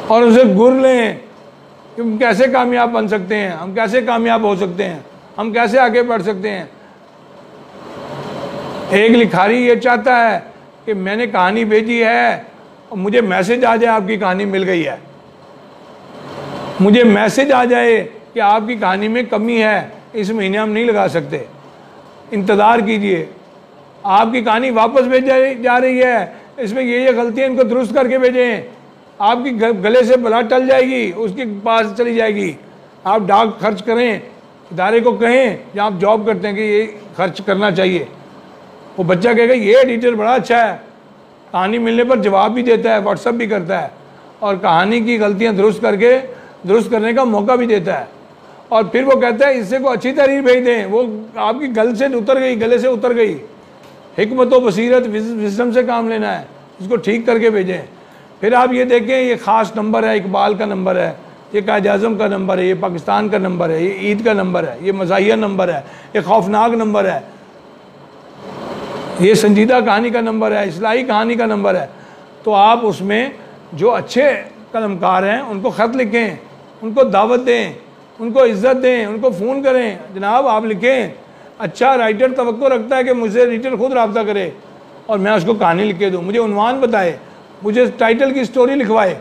और उनसे गुर लें कि हम कैसे कामयाब बन सकते हैं, हम कैसे कामयाब हो सकते हैं, हम कैसे आगे बढ़ सकते हैं। एक लिखारी ये चाहता है कि मैंने कहानी भेजी है और मुझे मैसेज आ जाए आपकी कहानी मिल गई है, मुझे मैसेज आ जाए कि आपकी कहानी में कमी है, इस महीने हम नहीं लगा सकते, इंतज़ार कीजिए, आपकी कहानी वापस भेज जा रही है, इसमें ये गलतियाँ इनको दुरुस्त करके भेजें। आपकी गले से बला टल जाएगी, उसके पास चली जाएगी। आप डाक खर्च करें, इदारे को कहें जहाँ आप जॉब करते हैं कि ये खर्च करना चाहिए, वो बच्चा कहेगा ये एडिटर बड़ा अच्छा है, कहानी मिलने पर जवाब भी देता है, व्हाट्सअप भी करता है, और कहानी की गलतियाँ दुरुस्त करके दुरुस्त करने का मौका भी देता है। और फिर वो कहता है इससे को अच्छी तहरीर भेज दें, वो आपकी गल से उतर गई, गले से उतर गई। हिकमत व बसीरत विजडम से काम लेना है, उसको ठीक करके भेजें। फिर आप ये देखें, ये ख़ास नंबर है, इकबाल का नंबर है, ये कायद आज़म का नंबर है, ये पाकिस्तान का नंबर है, ये ईद का नंबर है, ये मज़ाहिया नंबर है, ये खौफनाक नंबर है, ये संजीदा कहानी का नंबर है, इस्लाही कहानी का नंबर है। तो आप उसमें जो अच्छे कलमकार हैं उनको ख़त लिखें, उनको दावत दें, उनको इज़्ज़त दें, उनको फ़ोन करें, जनाब आप लिखें। अच्छा राइटर तवक्को रखता है कि मुझसे एडिटर खुद रब्ता करे और मैं उसको कहानी लिख के दूँ, मुझे उन्वान बताए, मुझे टाइटल की स्टोरी लिखवाए,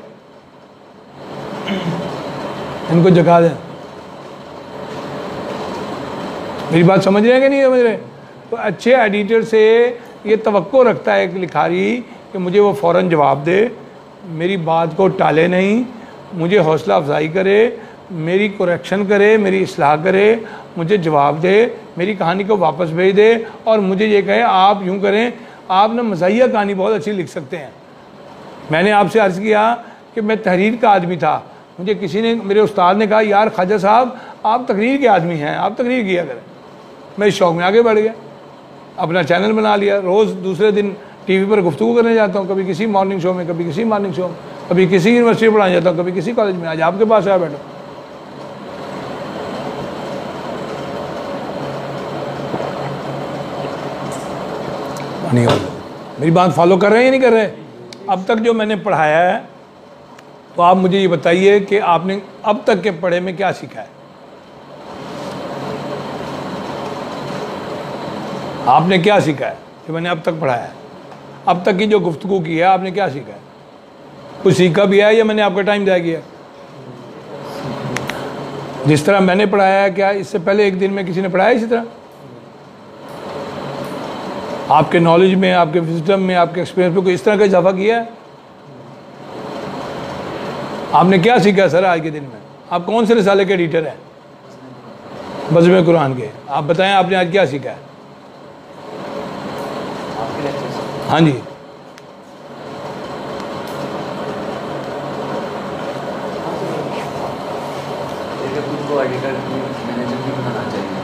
इनको जगा दें। मेरी बात समझ रहे हैं कि नहीं समझ रहे? तो अच्छे एडिटर से ये तवक्को रखता है कि लिखारी कि मुझे वो फ़ौरन जवाब दे, मेरी बात को टाले नहीं, मुझे हौसला अफजाई करे, मेरी करेक्शन करे, मेरी इस्लाह करे, मुझे जवाब दे, मेरी कहानी को वापस भेज दे, और मुझे ये कहे आप यूँ करें, आप ना मज़ाहिया कहानी बहुत अच्छी लिख सकते हैं। मैंने आपसे अर्ज़ किया कि मैं तहरीर का आदमी था, मुझे किसी ने, मेरे उस्ताद ने कहा यार ख्वाजा साहब आप तकरीर के आदमी हैं, आप तकरीर किया करें। मैं इस शौक़ में आगे बढ़ गया, अपना चैनल बना लिया, रोज़ दूसरे दिन टीवी पर गुफ्तगू करने जाता हूँ, कभी किसी मॉर्निंग शो में, कभी किसी मॉर्निंग शो में, कभी किसी यूनिवर्सिटी पढ़ाने जाता हूँ, कभी किसी कॉलेज में। आज आपके पास आया बैठा। मेरी बात फॉलो कर रहे हैं या नहीं कर रहे? अब तक जो मैंने पढ़ाया है, तो आप मुझे ये बताइए कि आपने अब तक के पढ़े में क्या सीखा है? आपने क्या सीखा है कि मैंने अब तक पढ़ाया है? अब तक की जो गुफ्तगू की है आपने क्या सीखा है? कुछ सीखा भी है या मैंने आपका टाइम ज़ाया किया? जिस तरह मैंने पढ़ाया है, क्या इससे पहले एक दिन में किसी ने पढ़ाया इसी तरह? आपके नॉलेज में, आपके विजडम में, आपके एक्सपीरियंस में कोई इस तरह का इजाफा किया है? आपने क्या सीखा सर आज के दिन में? आप कौन से रिसाले के एडिटर हैं? बज़्म कुरान के। आप बताएं आपने आज क्या सीखा है? हाँ जी। को एडिटर मैनेजर भी बनाना चाहिए,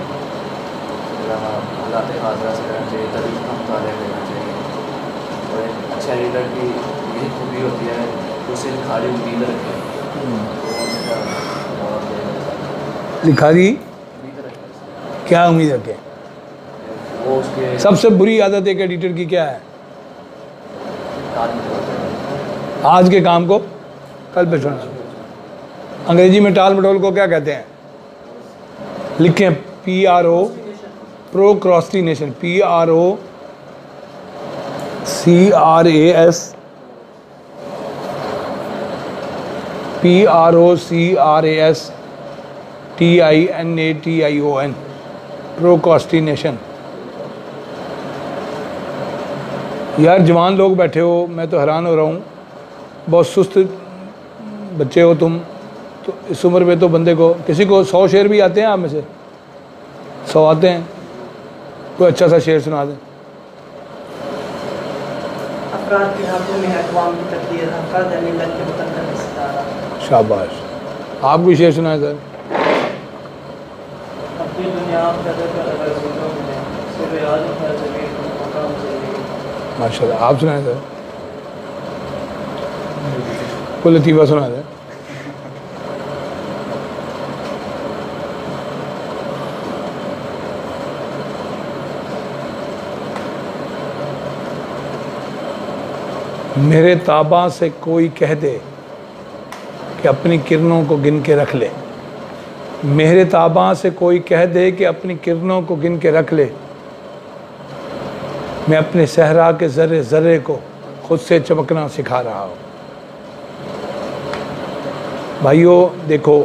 हालात हाज़िरा से करना चाहिए, तरीक़ का मुताबिक करना चाहिए। और एक अच्छा एडिटर की यही खूबी होती है कि उसे खाली उम्मीद रखे, लिखारी क्या उम्मीद रखे? वो उसके सबसे बुरी आदत एक एडिटर की क्या है? आज के काम को कल पे छोड़ना। अंग्रेजी में टाल मटोल को क्या कहते हैं? लिखें PRO, प्रोक्रास्टिनेशन, PROCRASTINATION, प्रोक्रास्टिनेशन। यार जवान लोग बैठे हो, मैं तो हैरान हो रहा हूँ, बहुत सुस्त बच्चे हो तुम। तो इस उम्र में तो बंदे को, किसी को 100 शेर भी आते हैं आप में से? 100 आते हैं? कोई अच्छा सा शेर सुना दें। शाबाश। आप कोई शेर सुनाए सर? माशाल्लाह। आप सुनाए सर? कोई लतीफ़ा सुना दें। मेरे ताबा से कोई कह दे कि अपनी किरणों को गिन के रख ले। मेरे ताबा से कोई कह दे कि अपनी किरणों को गिन के रख ले। मैं अपने सहरा के ज़र्रे ज़र्रे को खुद से चमकना सिखा रहा हूँ। भाइयों देखो,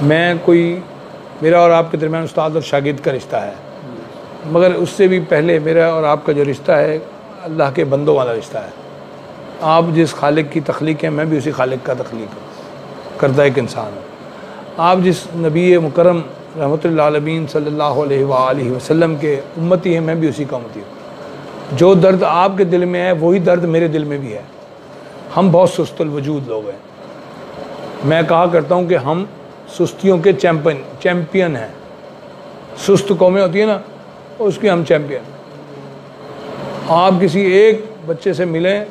मैं कोई, मेरा और आपके दरमियान उस्ताद और शागिर्द का रिश्ता है, मगर उससे भी पहले मेरा और आपका जो रिश्ता है अल्लाह के बंदों वाला रिश्ता है। आप जिस खालिक की तख्लीक है, मैं भी उसी खालिक का तख्लीक करता एक इंसान हूँ। आप जिस नबी मुकरम रहमतुल्लिल आलमीन सल्लल्लाहु अलैहि वसल्लम के उम्मती हैं, मैं भी उसी का उम्मती हूँ। जो दर्द आपके दिल में है वही दर्द मेरे दिल में भी है। हम बहुत सुस्तुल वजूद लोग हैं। मैं कहा करता हूँ कि हम सुस्तियों के चैम्पियन हैं। सुस्त कौमें होती है ना, उसके हम चैम्पियन। आप किसी एक बच्चे से मिलें,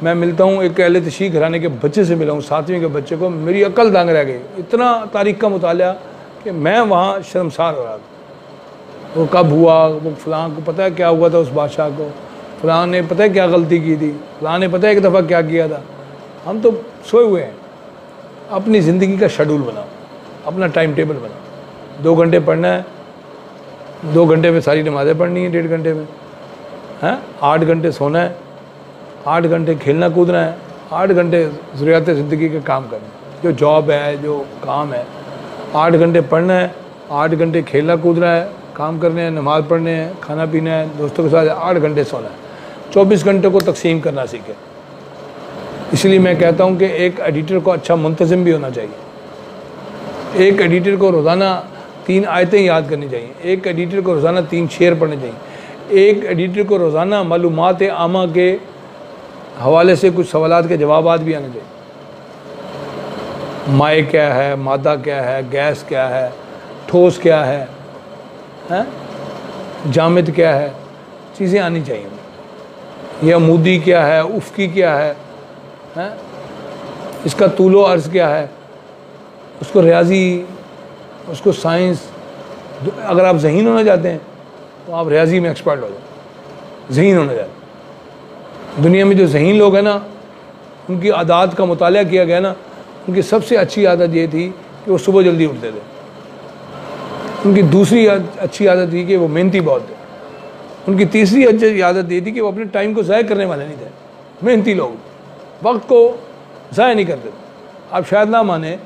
मैं मिलता हूँ एक अहले तशीह घराने के बच्चे से मिला हूँ, 7वीं के बच्चे को, मेरी अकल दंग रह गई। इतना तारीख़ का मुताला कि मैं वहाँ शर्मसार हो रहा था। वो कब हुआ, वो फ़लाँ को पता है क्या हुआ था उस बादशाह को, फ़लाँ ने पता है क्या गलती की थी, फ़लाँ ने पता है एक दफ़ा क्या किया था। हम तो सोए हुए हैं। अपनी ज़िंदगी का शेड्यूल बनाओ, अपना टाइम टेबल बनाओ। 2 घंटे पढ़ना है, 2 घंटे में सारी नमाज़ें पढ़नी है, 1.5 घंटे में हैं। 8 घंटे सोना है, 8 घंटे खेलना कूदना है, 8 घंटे ज़रूरियात ज़िंदगी के काम करना है, जो जॉब है, जो काम है। 8 घंटे पढ़ना है, 8 घंटे खेलना कूदना है, काम करने हैं, नमाज़ पढ़ने हैं, खाना पीना है, दोस्तों के साथ 8 घंटे सोना है। 24 घंटे को तकसीम करना सीखें। इसलिए मैं कहता हूँ कि एक एडिटर को अच्छा मुंतज़िम भी होना चाहिए। एक एडिटर को रोज़ाना 3 आयतें याद करनी चाहिए। एक एडिटर को रोज़ाना 3 शेर पढ़ने चाहिए। एक एडिटर को रोज़ाना मालूमात आमा के हवाले से कुछ सवालात के जवाबात भी आने चाहिए। माए क्या है, मादा क्या है, गैस क्या है, ठोस क्या है, जामिद क्या है, चीज़ें आनी चाहिए। यह अमूदी क्या है, उफ़की क्या है, इसका तूलो अर्ज़ क्या है, उसको रियाजी, उसको साइंस। अगर आप ज़हीन होना चाहते हैं तो आप रियाजी में एक्सपर्ट हो जाओ। ज़हीन होना चाहते हैं, दुनिया में जो ज़हीन लोग हैं ना, उनकी आदत का मुताला किया गया ना, उनकी सबसे अच्छी आदत ये थी कि वो सुबह जल्दी उठते थे। उनकी दूसरी अच्छी आदत थी कि वो मेहनती बहुत थे। उनकी तीसरी अच्छी आदत ये थी कि वो अपने टाइम को ज़ाया करने वाले नहीं थे। मेहनती लोग वक्त को ज़ाया नहीं करते थे। आप शायद ना माने,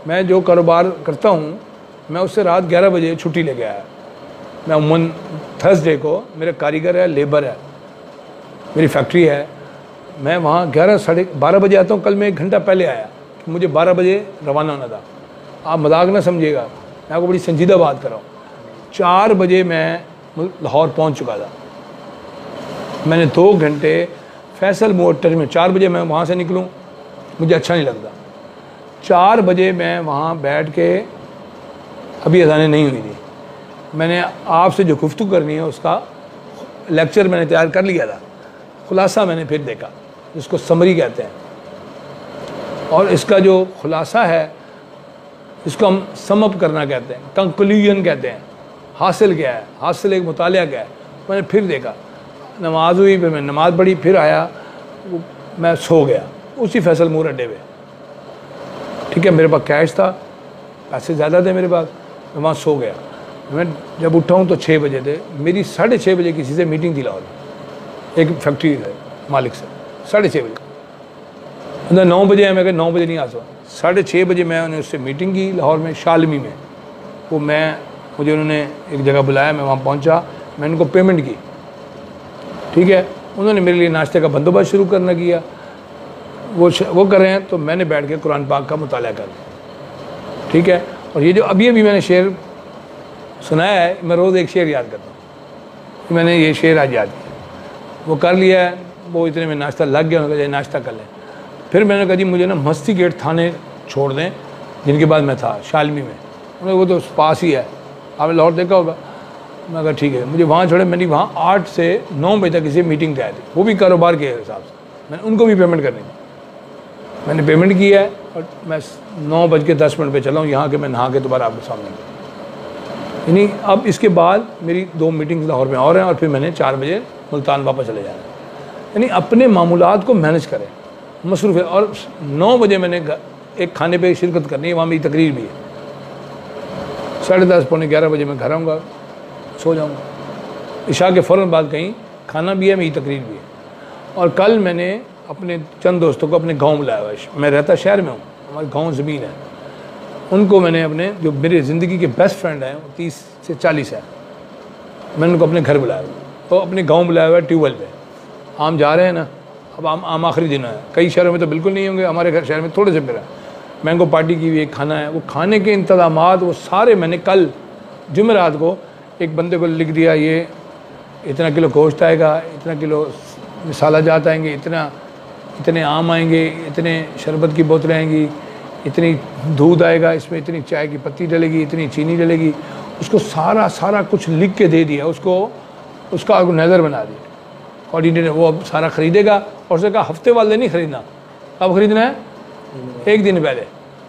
मैं जो कारोबार करता हूँ, मैं उससे रात 11 बजे छुट्टी लेके आया। मैं उम्मन थर्सडे को, मेरा कारीगर है, लेबर है, मेरी फैक्ट्री है, मैं वहाँ 11 साढ़े 12 बजे आता हूँ। कल मैं 1 घंटा पहले आया कि मुझे 12 बजे रवाना होना था। आप मजाक ना समझिएगा, मैं आपको बड़ी संजीदा बात कर रहा हूँ। 4 बजे मैं लाहौर पहुँच चुका था। मैंने 2 घंटे फैसल मोटर में, 4 बजे मैं वहाँ से निकलूँ, मुझे अच्छा नहीं लगता। 4 बजे मैं वहाँ बैठ के, अभी अज़ानें नहीं हुई थी, मैंने आपसे जो गुफ्तगू करनी है उसका लेक्चर मैंने तैयार कर लिया था। खुलासा मैंने फिर देखा, जिसको समरी कहते हैं। और इसका जो खुलासा है, इसको हम समअप करना कहते हैं, कंक्लूजन कहते हैं। हासिल क्या है, हासिल एक मुतालिया क्या है। मैंने फिर देखा, नमाज हुई, फिर मैं नमाज़ पढ़ी, फिर आया, मैं सो गया उसी फैसल मूर अड्डे पे। ठीक है, मेरे पास कैश था, पैसे ज़्यादा थे मेरे पास, मैं वहाँ सो गया। मैं जब उठा हूँ तो 6 बजे थे। मेरी 6:30 बजे किसी से मीटिंग थी लाहौर, एक फैक्ट्री है मालिक से, 6:30 बजे। मतलब 9 बजे है, मैं कहा 9 बजे नहीं आ सकता। 6:30 बजे मैंने उससे मीटिंग की लाहौर में, शालमी में। वो मुझे उन्होंने एक जगह बुलाया, मैं वहाँ पहुँचा, मैंने उनको पेमेंट की। ठीक है, उन्होंने मेरे लिए नाश्ते का बंदोबस्त शुरू करना किया। वो कर रहे हैं तो मैंने बैठ के कुरान पाक का मुताला कर लिया। ठीक है, और ये जो अभी मैंने शेर सुनाया है, मैं रोज़ एक शेर याद करता हूँ। मैंने ये शेर आज याद किया, वो कर लिया है। वो इतने में नाश्ता लग गया, उन्होंने कहा नाश्ता कर लें। फिर मैंने कहा जी मुझे ना मस्ती गेट थाने छोड़ दें, जिनके बाद मैं था शालमी में। उन्होंने, वो तो पास ही है, आपने लाहौर देखा होगा। मैं कहा ठीक है, मुझे वहाँ छोड़े। मैंने वहाँ 8 से 9 बजे तक किसी मीटिंग तय थी, वो भी कारोबार के हिसाब से। मैंने उनको भी पेमेंट करनी थी, मैंने पेमेंट किया है। और मैं 9:10 पे चला हूँ यहाँ के, मैं नहा के दोबारा आपके सामने। यानी अब इसके बाद मेरी 2 मीटिंग्स लाहौर में और हैं, और फिर मैंने 4 बजे मुल्तान वापस चले जाना है। यानी अपने मामूलात को मैनेज करें, मसरूफ़ है। और 9 बजे मैंने एक खाने पे शिरकत करनी है, वहाँ मेरी तकरीर भी है। 10:30 पौने 11 बजे मैं घर आऊँगा, सो जाऊँगा। इशा के फ़ौरन बाद कहीं खाना भी है, मेरी तकरीर भी है। और कल मैंने अपने चंद दोस्तों को अपने गांव बुलाया हुआ है। मैं रहता शहर में हूँ, हमारे गांव ज़मीन है। उनको मैंने अपने, जो मेरी ज़िंदगी के बेस्ट फ्रेंड हैं, वो 30 से 40 है, मैंने उनको अपने घर बुलाया हुआ। तो अपने गांव बुलाया हुआ है ट्यूबवेल पे। हम जा रहे हैं ना, अब आम आखिरी दिन है, कई शहरों में तो बिल्कुल नहीं होंगे, हमारे घर शहर में थोड़े से फिर है। मैंगो पार्टी की हुई एक खाना है, वो खाने के इंतज़ामात वो सारे मैंने कल जुमेरात को एक बंदे को लिख दिया, ये इतना किलो गोश्त आएगा, इतना किलो मसाला जात आएंगे, इतने आम आएंगे, इतने शरबत की बोतलें आएंगी, इतनी दूध आएगा, इसमें इतनी चाय की पत्ती डलेगी, इतनी चीनी डलेगी। उसको सारा कुछ लिख के दे दिया, उसका नज़र बना दिया कोऑर्डिनेटर, वो अब सारा ख़रीदेगा। और उसने कहा हफ्ते वाले नहीं ख़रीदना, अब ख़रीदना है एक दिन पहले।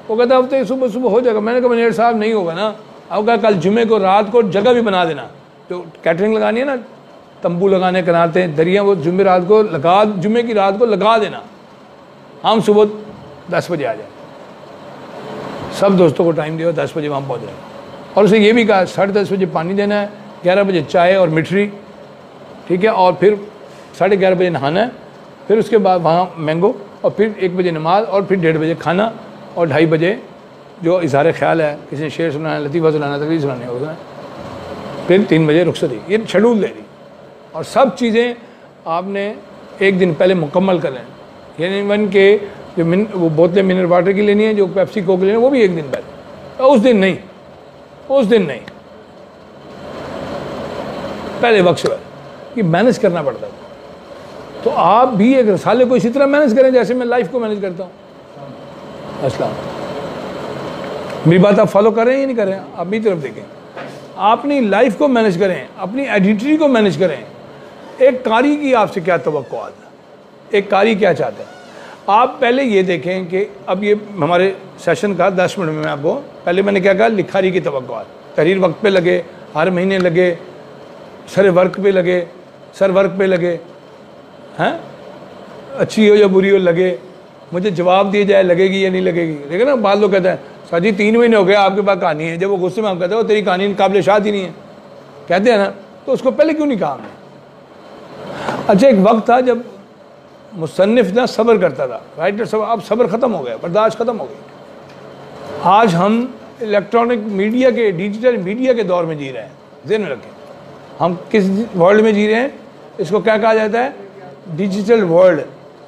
वो कहता हफ्ते सुबह हो जाएगा। मैंने कहा मैनेजर साहब नहीं होगा ना। अब कहा कल जुमे को रात को जगह भी बना देना, जो कैटरिंग लगानी है ना, तंबू लगाने कराते हैं, दरिया, वो जुमे रात को लगा, जुमे की रात को लगा देना, हम सुबह 10 बजे आ जाए। सब दोस्तों को टाइम दिया, 10 बजे वहाँ पहुँच जाए। और उसे ये भी कहा 10:30 बजे पानी देना है, 11 बजे चाय और मिठरी, ठीक है, और फिर 11:30 बजे नहाना है, फिर उसके बाद वहाँ मैंगो, और फिर 1 बजे नमाज, और फिर 1:30 बजे खाना, और 2:30 बजे जो इज़हार ख्याल है, किसी ने शेर सुनाना, लतीफ़ा सुनाना, तकरीर सुनानी होगा, फिर 3 बजे रुखसती। ये शेड्यूल दे दी। और सब चीज़ें आपने एक दिन पहले मुकम्मल कर लें। यानी वन के जो वो बोतलें मिनरल वाटर की लेनी है, जो पेप्सी कोक लेनी है, वो भी एक दिन पहले, उस दिन नहीं, पहले वक्त से कि मैनेज करना पड़ता है। तो आप भी एक रसाले को इसी तरह मैनेज करें जैसे मैं लाइफ को मैनेज करता हूँ। अस्सलाम, मेरी बात आप फॉलो कर रहे हैं या नहीं कर रहे हैं? आप मेरी तरफ देखें, अपनी लाइफ को मैनेज करें, अपनी आइडेंटिटी को मैनेज करें। एक कारी की आपसे क्या तवक्कुआत है, एक कारी क्या चाहते हैं? आप पहले ये देखें कि अब ये हमारे सेशन का 10 मिनट में मैं आपको, पहले मैंने क्या कहा, लिखारी की तवक्कुआत, तहरीर वक्त पे लगे, हर महीने लगे, सर वर्क पे लगे, हैं, अच्छी हो या बुरी हो लगे, मुझे जवाब दिया जाए लगेगी या नहीं लगेगी। देखिए ना, बाद लोग कहते हैं सर जी 3 महीने हो गए आपके पास कहानी है, जब वो गुस्से में हम कहते हैं वो तेरी कहानी काबिल शाद ही नहीं है, कहते हैं ना, तो उसको पहले क्यों नहीं कहा हमने? अच्छा, एक वक्त था जब मुसन्निफ ना सब्र करता था, राइटर सब, अब सब्र ख़त्म हो गया, बर्दाश्त ख़त्म हो गई। आज हम इलेक्ट्रॉनिक मीडिया के, डिजिटल मीडिया के दौर में जी रहे हैं। ज़हन में रखें, हम किस वर्ल्ड में जी रहे हैं? इसको क्या कहा जाता है? Digital world.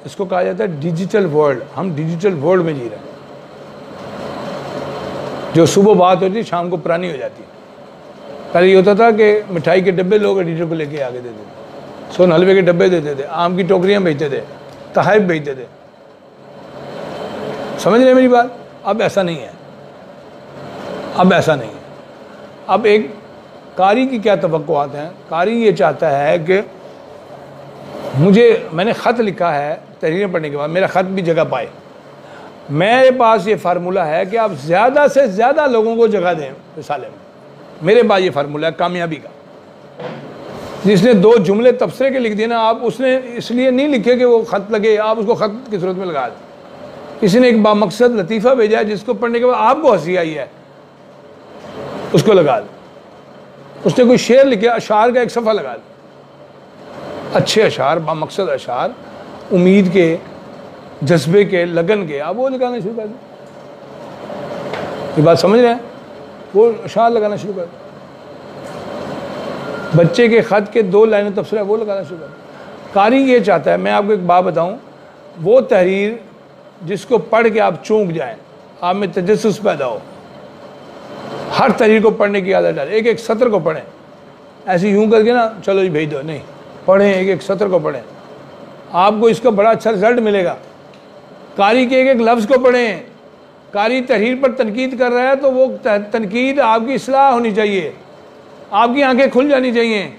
इसको कहा जाता है डिजिटल वर्ल्ड। हम डिजिटल वर्ल्ड में जी रहे हैं। जो सुबह बात होती है शाम को पुरानी हो जाती है। पहले ये होता था कि मिठाई के डब्बे लोग एडिटर को लेके आगे देते थे, सोन हलवे के डब्बे देते थे, आम की टोकरियाँ भेजते थे, तहफ़ भेजते थे। समझ रहे हैं मेरी बात? अब ऐसा नहीं है, अब ऐसा नहीं है। अब एक कारी की क्या तवक्कुआत हैं? कारी ये चाहता है कि मैंने ख़त लिखा है, तहरीरें पढ़ने के बाद मेरा ख़त भी जगह पाए। मेरे पास ये फार्मूला है कि आप ज़्यादा से ज़्यादा लोगों को जगह दें रिसाले में। मेरे पास ये फार्मूला है कामयाबी का। जिसने 2 जुमले तबसरे के लिख दिए ना, आप उसने इसलिए नहीं लिखे कि वो ख़त लगे, आप उसको ख़त की सूरत में लगा दें। किसी ने एक बामकसद लतीफ़ा भेजा है जिसको पढ़ने के बाद आपको हंसी आई है, उसको लगा दें। उसने कोई शेर लिखे, अशार का एक सफ़ा लगा दें, अच्छे अशार, बामकसद अशार, उम्मीद के, जज्बे के, लगन के, आप वो लगाना शुरू कर दें। ये बात समझ रहे हैं? वो अशार लगाना शुरू कर दें। बच्चे के ख़त के 2 लाइनें तबसरा वो लगाना शुरू कर दें। कारी ये चाहता है, मैं आपको एक बात बताऊं, वो तहरीर जिसको पढ़ के आप चौंक जाएं, आप में तजस्सुस पैदा हो, हर तहरीर को पढ़ने की आदत डालें। एक सत्र को पढ़ें, ऐसे यूं करके ना चलो जी भेज दो, नहीं, पढ़ें, एक सत्र को पढ़ें, आपको इसका बड़ा अच्छा रिजल्ट मिलेगा। कारी के एक लफ्ज़ को पढ़ें। कारी तहरीर पर तनकीद कर रहा है तो वो तनकीद आपकी इस्लाह होनी चाहिए, आपकी आंखें खुल जानी चाहिए,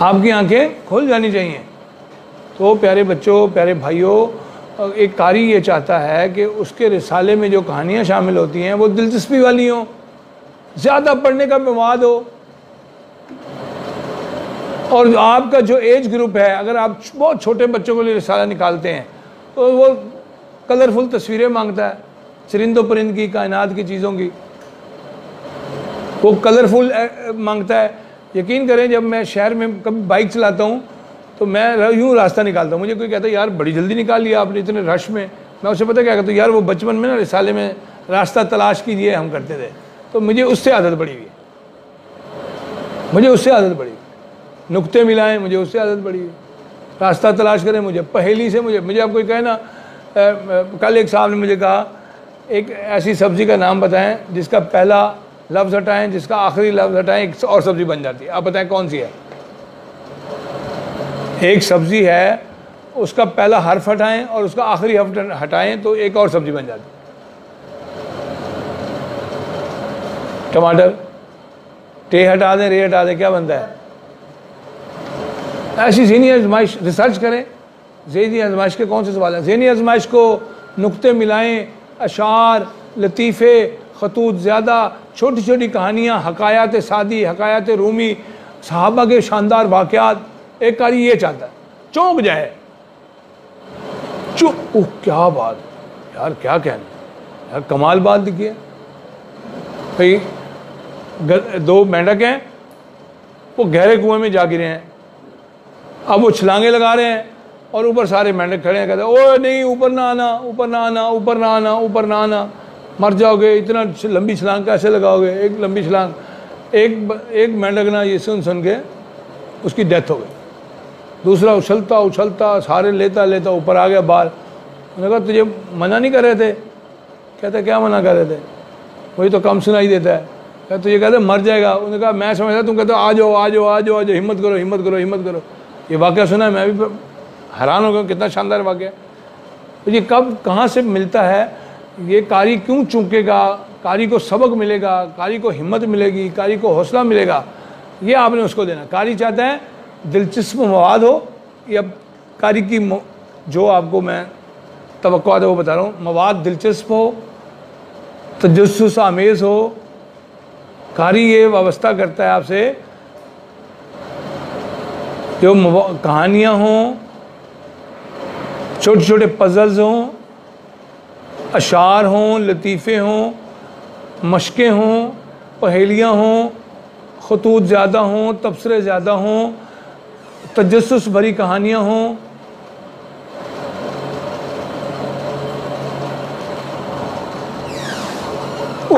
आपकी आंखें खुल जानी चाहिए। तो प्यारे बच्चों, प्यारे भाइयों, एक कारी ये चाहता है कि उसके रिसाले में जो कहानियाँ शामिल होती हैं वो दिलचस्पी वाली हों, ज़्यादा पढ़ने का मवाद हो। और आपका जो एज ग्रुप है, अगर आप बहुत छोटे बच्चों के लिए रिसाला निकालते हैं तो वो कलरफुल तस्वीरें मांगता है, चरिंदो परिंद की, कायनात की चीज़ों की, वो कलरफुल मांगता है। यकीन करें, जब मैं शहर में कभी बाइक चलाता हूँ तो मैं यूँ रास्ता निकालता हूँ, मुझे कोई कहता है यार बड़ी जल्दी निकाल लिया आपने इतने रश में, मैं उससे पता क्या कहता हूँ, यार वो बचपन में ना रिसाले में रास्ता तलाश कीजिए हम करते थे, तो मुझे उससे आदत पड़ी हुई है, मुझे उससे आदत पड़ी, नुक्ते मिलाएं, मुझे उससे आदत पड़ी हुई। रास्ता तलाश करें मुझे, पहेली से मुझे आप कोई कहे ना, कल एक साहब ने मुझे कहा एक ऐसी सब्ज़ी का नाम बताएं जिसका पहला लफ्ज़ हटाएं, जिसका आखिरी लफ्ज़ हटाएं, एक और सब्ज़ी बन जाती है। आप बताएं कौन सी है? एक सब्ज़ी है, उसका पहला हर्फ हटाएं और उसका आखिरी हर्फ हटाएं तो एक और सब्ज़ी बन जाती है। टमाटर, टे हटा दें, रे हटा दें, क्या बनता है? ऐसी ज़हनी आजमाइश रिसर्च करें। ज़हनी आजमाइश के कौन से सवाल हैं? ज़हनी आजमाइश को नुक्ते मिलाएं, अशार, लतीफ़े, खतूत ज़्यादा, छोटी छोटी कहानियाँ, हकायात सादी, हकायात रूमी, सहाबा के शानदार वाक़यात। एक कारी ये चाहता है चौंक जाए, चुप, ओह क्या बात यार, क्या कहना यार, कमाल बात लिखी है भाई। दो मेंढक हैं, वो गहरे कुएं में जा गिरे हैं, अब वो छलांगे लगा रहे हैं और ऊपर सारे मेंढक खड़े हैं, कहते हैं ओए नहीं, ऊपर ना आना, ऊपर ना आना, ऊपर ना आना, ऊपर ना आना, मर जाओगे, इतना लंबी छलांग कैसे लगाओगे, एक लंबी छलांग। एक मेंढक ना ये सुन के उसकी डेथ हो गई। दूसरा उछलता उछलता सारे लेता लेता ऊपर आ गया बाहर। उन्होंने कहा तुझे मना नहीं कर रहे थे? कहते क्या मना कर रहे थे? वही तो कम सुनाई देता है। कहते तुझे कहते मर जाएगा। उन्होंने कहा मैं समझता, तुम कहते आ जाओ आ जाओ आ जाओ आ जाओ, हिम्मत करो हिम्मत करो हिम्मत करो। ये वाक़या सुना है, मैं भी हैरान हो गया, कितना शानदार वाक़या। तो ये कब कहाँ से मिलता है? ये कारी क्यों चूकेगा? कारी को सबक मिलेगा, कारी को हिम्मत मिलेगी, कारी को हौसला मिलेगा, ये आपने उसको देना। कारी चाहता है दिलचस्प मवाद हो, या कारी की जो आपको मैं तवक्कुआत है वो बता रहा हूँ, मवाद दिलचस्प हो, तजस्सुस आमेज़ हो। कारी ये वाबस्ता करता है आपसे जो कहानियाँ हों, छोटे छोटे पजल्स हों, अशार हों, लतीफ़े हों, मशक़ें हों, पहेलियाँ हों, खतूत ज़्यादा हों, तबसरे ज़्यादा हों, तजस्सुस भरी कहानियाँ हों।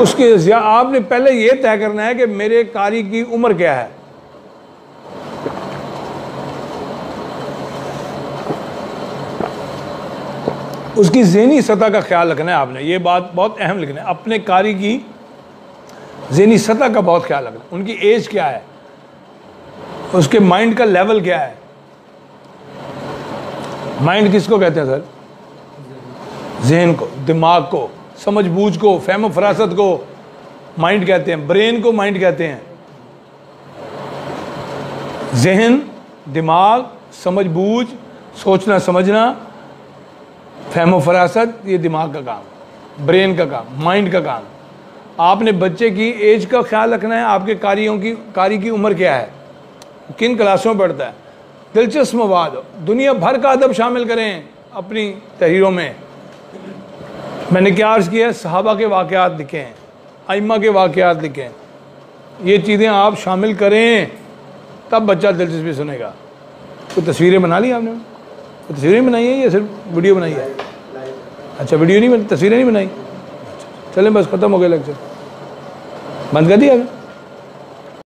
उसके आपने पहले ये तय करना है कि मेरे कारी की उम्र क्या है। उसकी ज़हनी सतह का ख्याल रखना है आपने, ये बात बहुत अहम लिखना है। अपने कारी की ज़हनी सतह का बहुत ख्याल रखना है। उनकी एज क्या है, उसके माइंड का लेवल क्या है। माइंड किसको कहते हैं सर? जहन को, दिमाग को, समझ बूझ को, फहम फरासत को माइंड कहते हैं। ब्रेन को माइंड कहते हैं। जहन, दिमाग, समझ बूझ, सोचना समझना, फहम फरासत, ये दिमाग का काम, ब्रेन का काम, माइंड का काम। आपने बच्चे की एज का ख्याल रखना है। आपके कारी की उम्र क्या है, किन क्लासों में पढ़ता है। दिलचस्प मवाद, दुनिया भर का अदब शामिल करें अपनी तहरीरों में। मैंने क्या अर्ज़ किया है, सहाबा के वाक़यात लिखें, अइम्मा के वाक़यात लिखें। ये चीज़ें आप शामिल करें, तब बच्चा दिलचस्पी सुनेगा। तो तस्वीरें बना ली आपने? तो तस्वीरें बनाई है या सिर्फ वीडियो बनाई है? अच्छा वीडियो नहीं बनी, तस्वीरें नहीं बनाई। चलें बस ख़त्म हो गया लेक्चर, बंद कर दिया।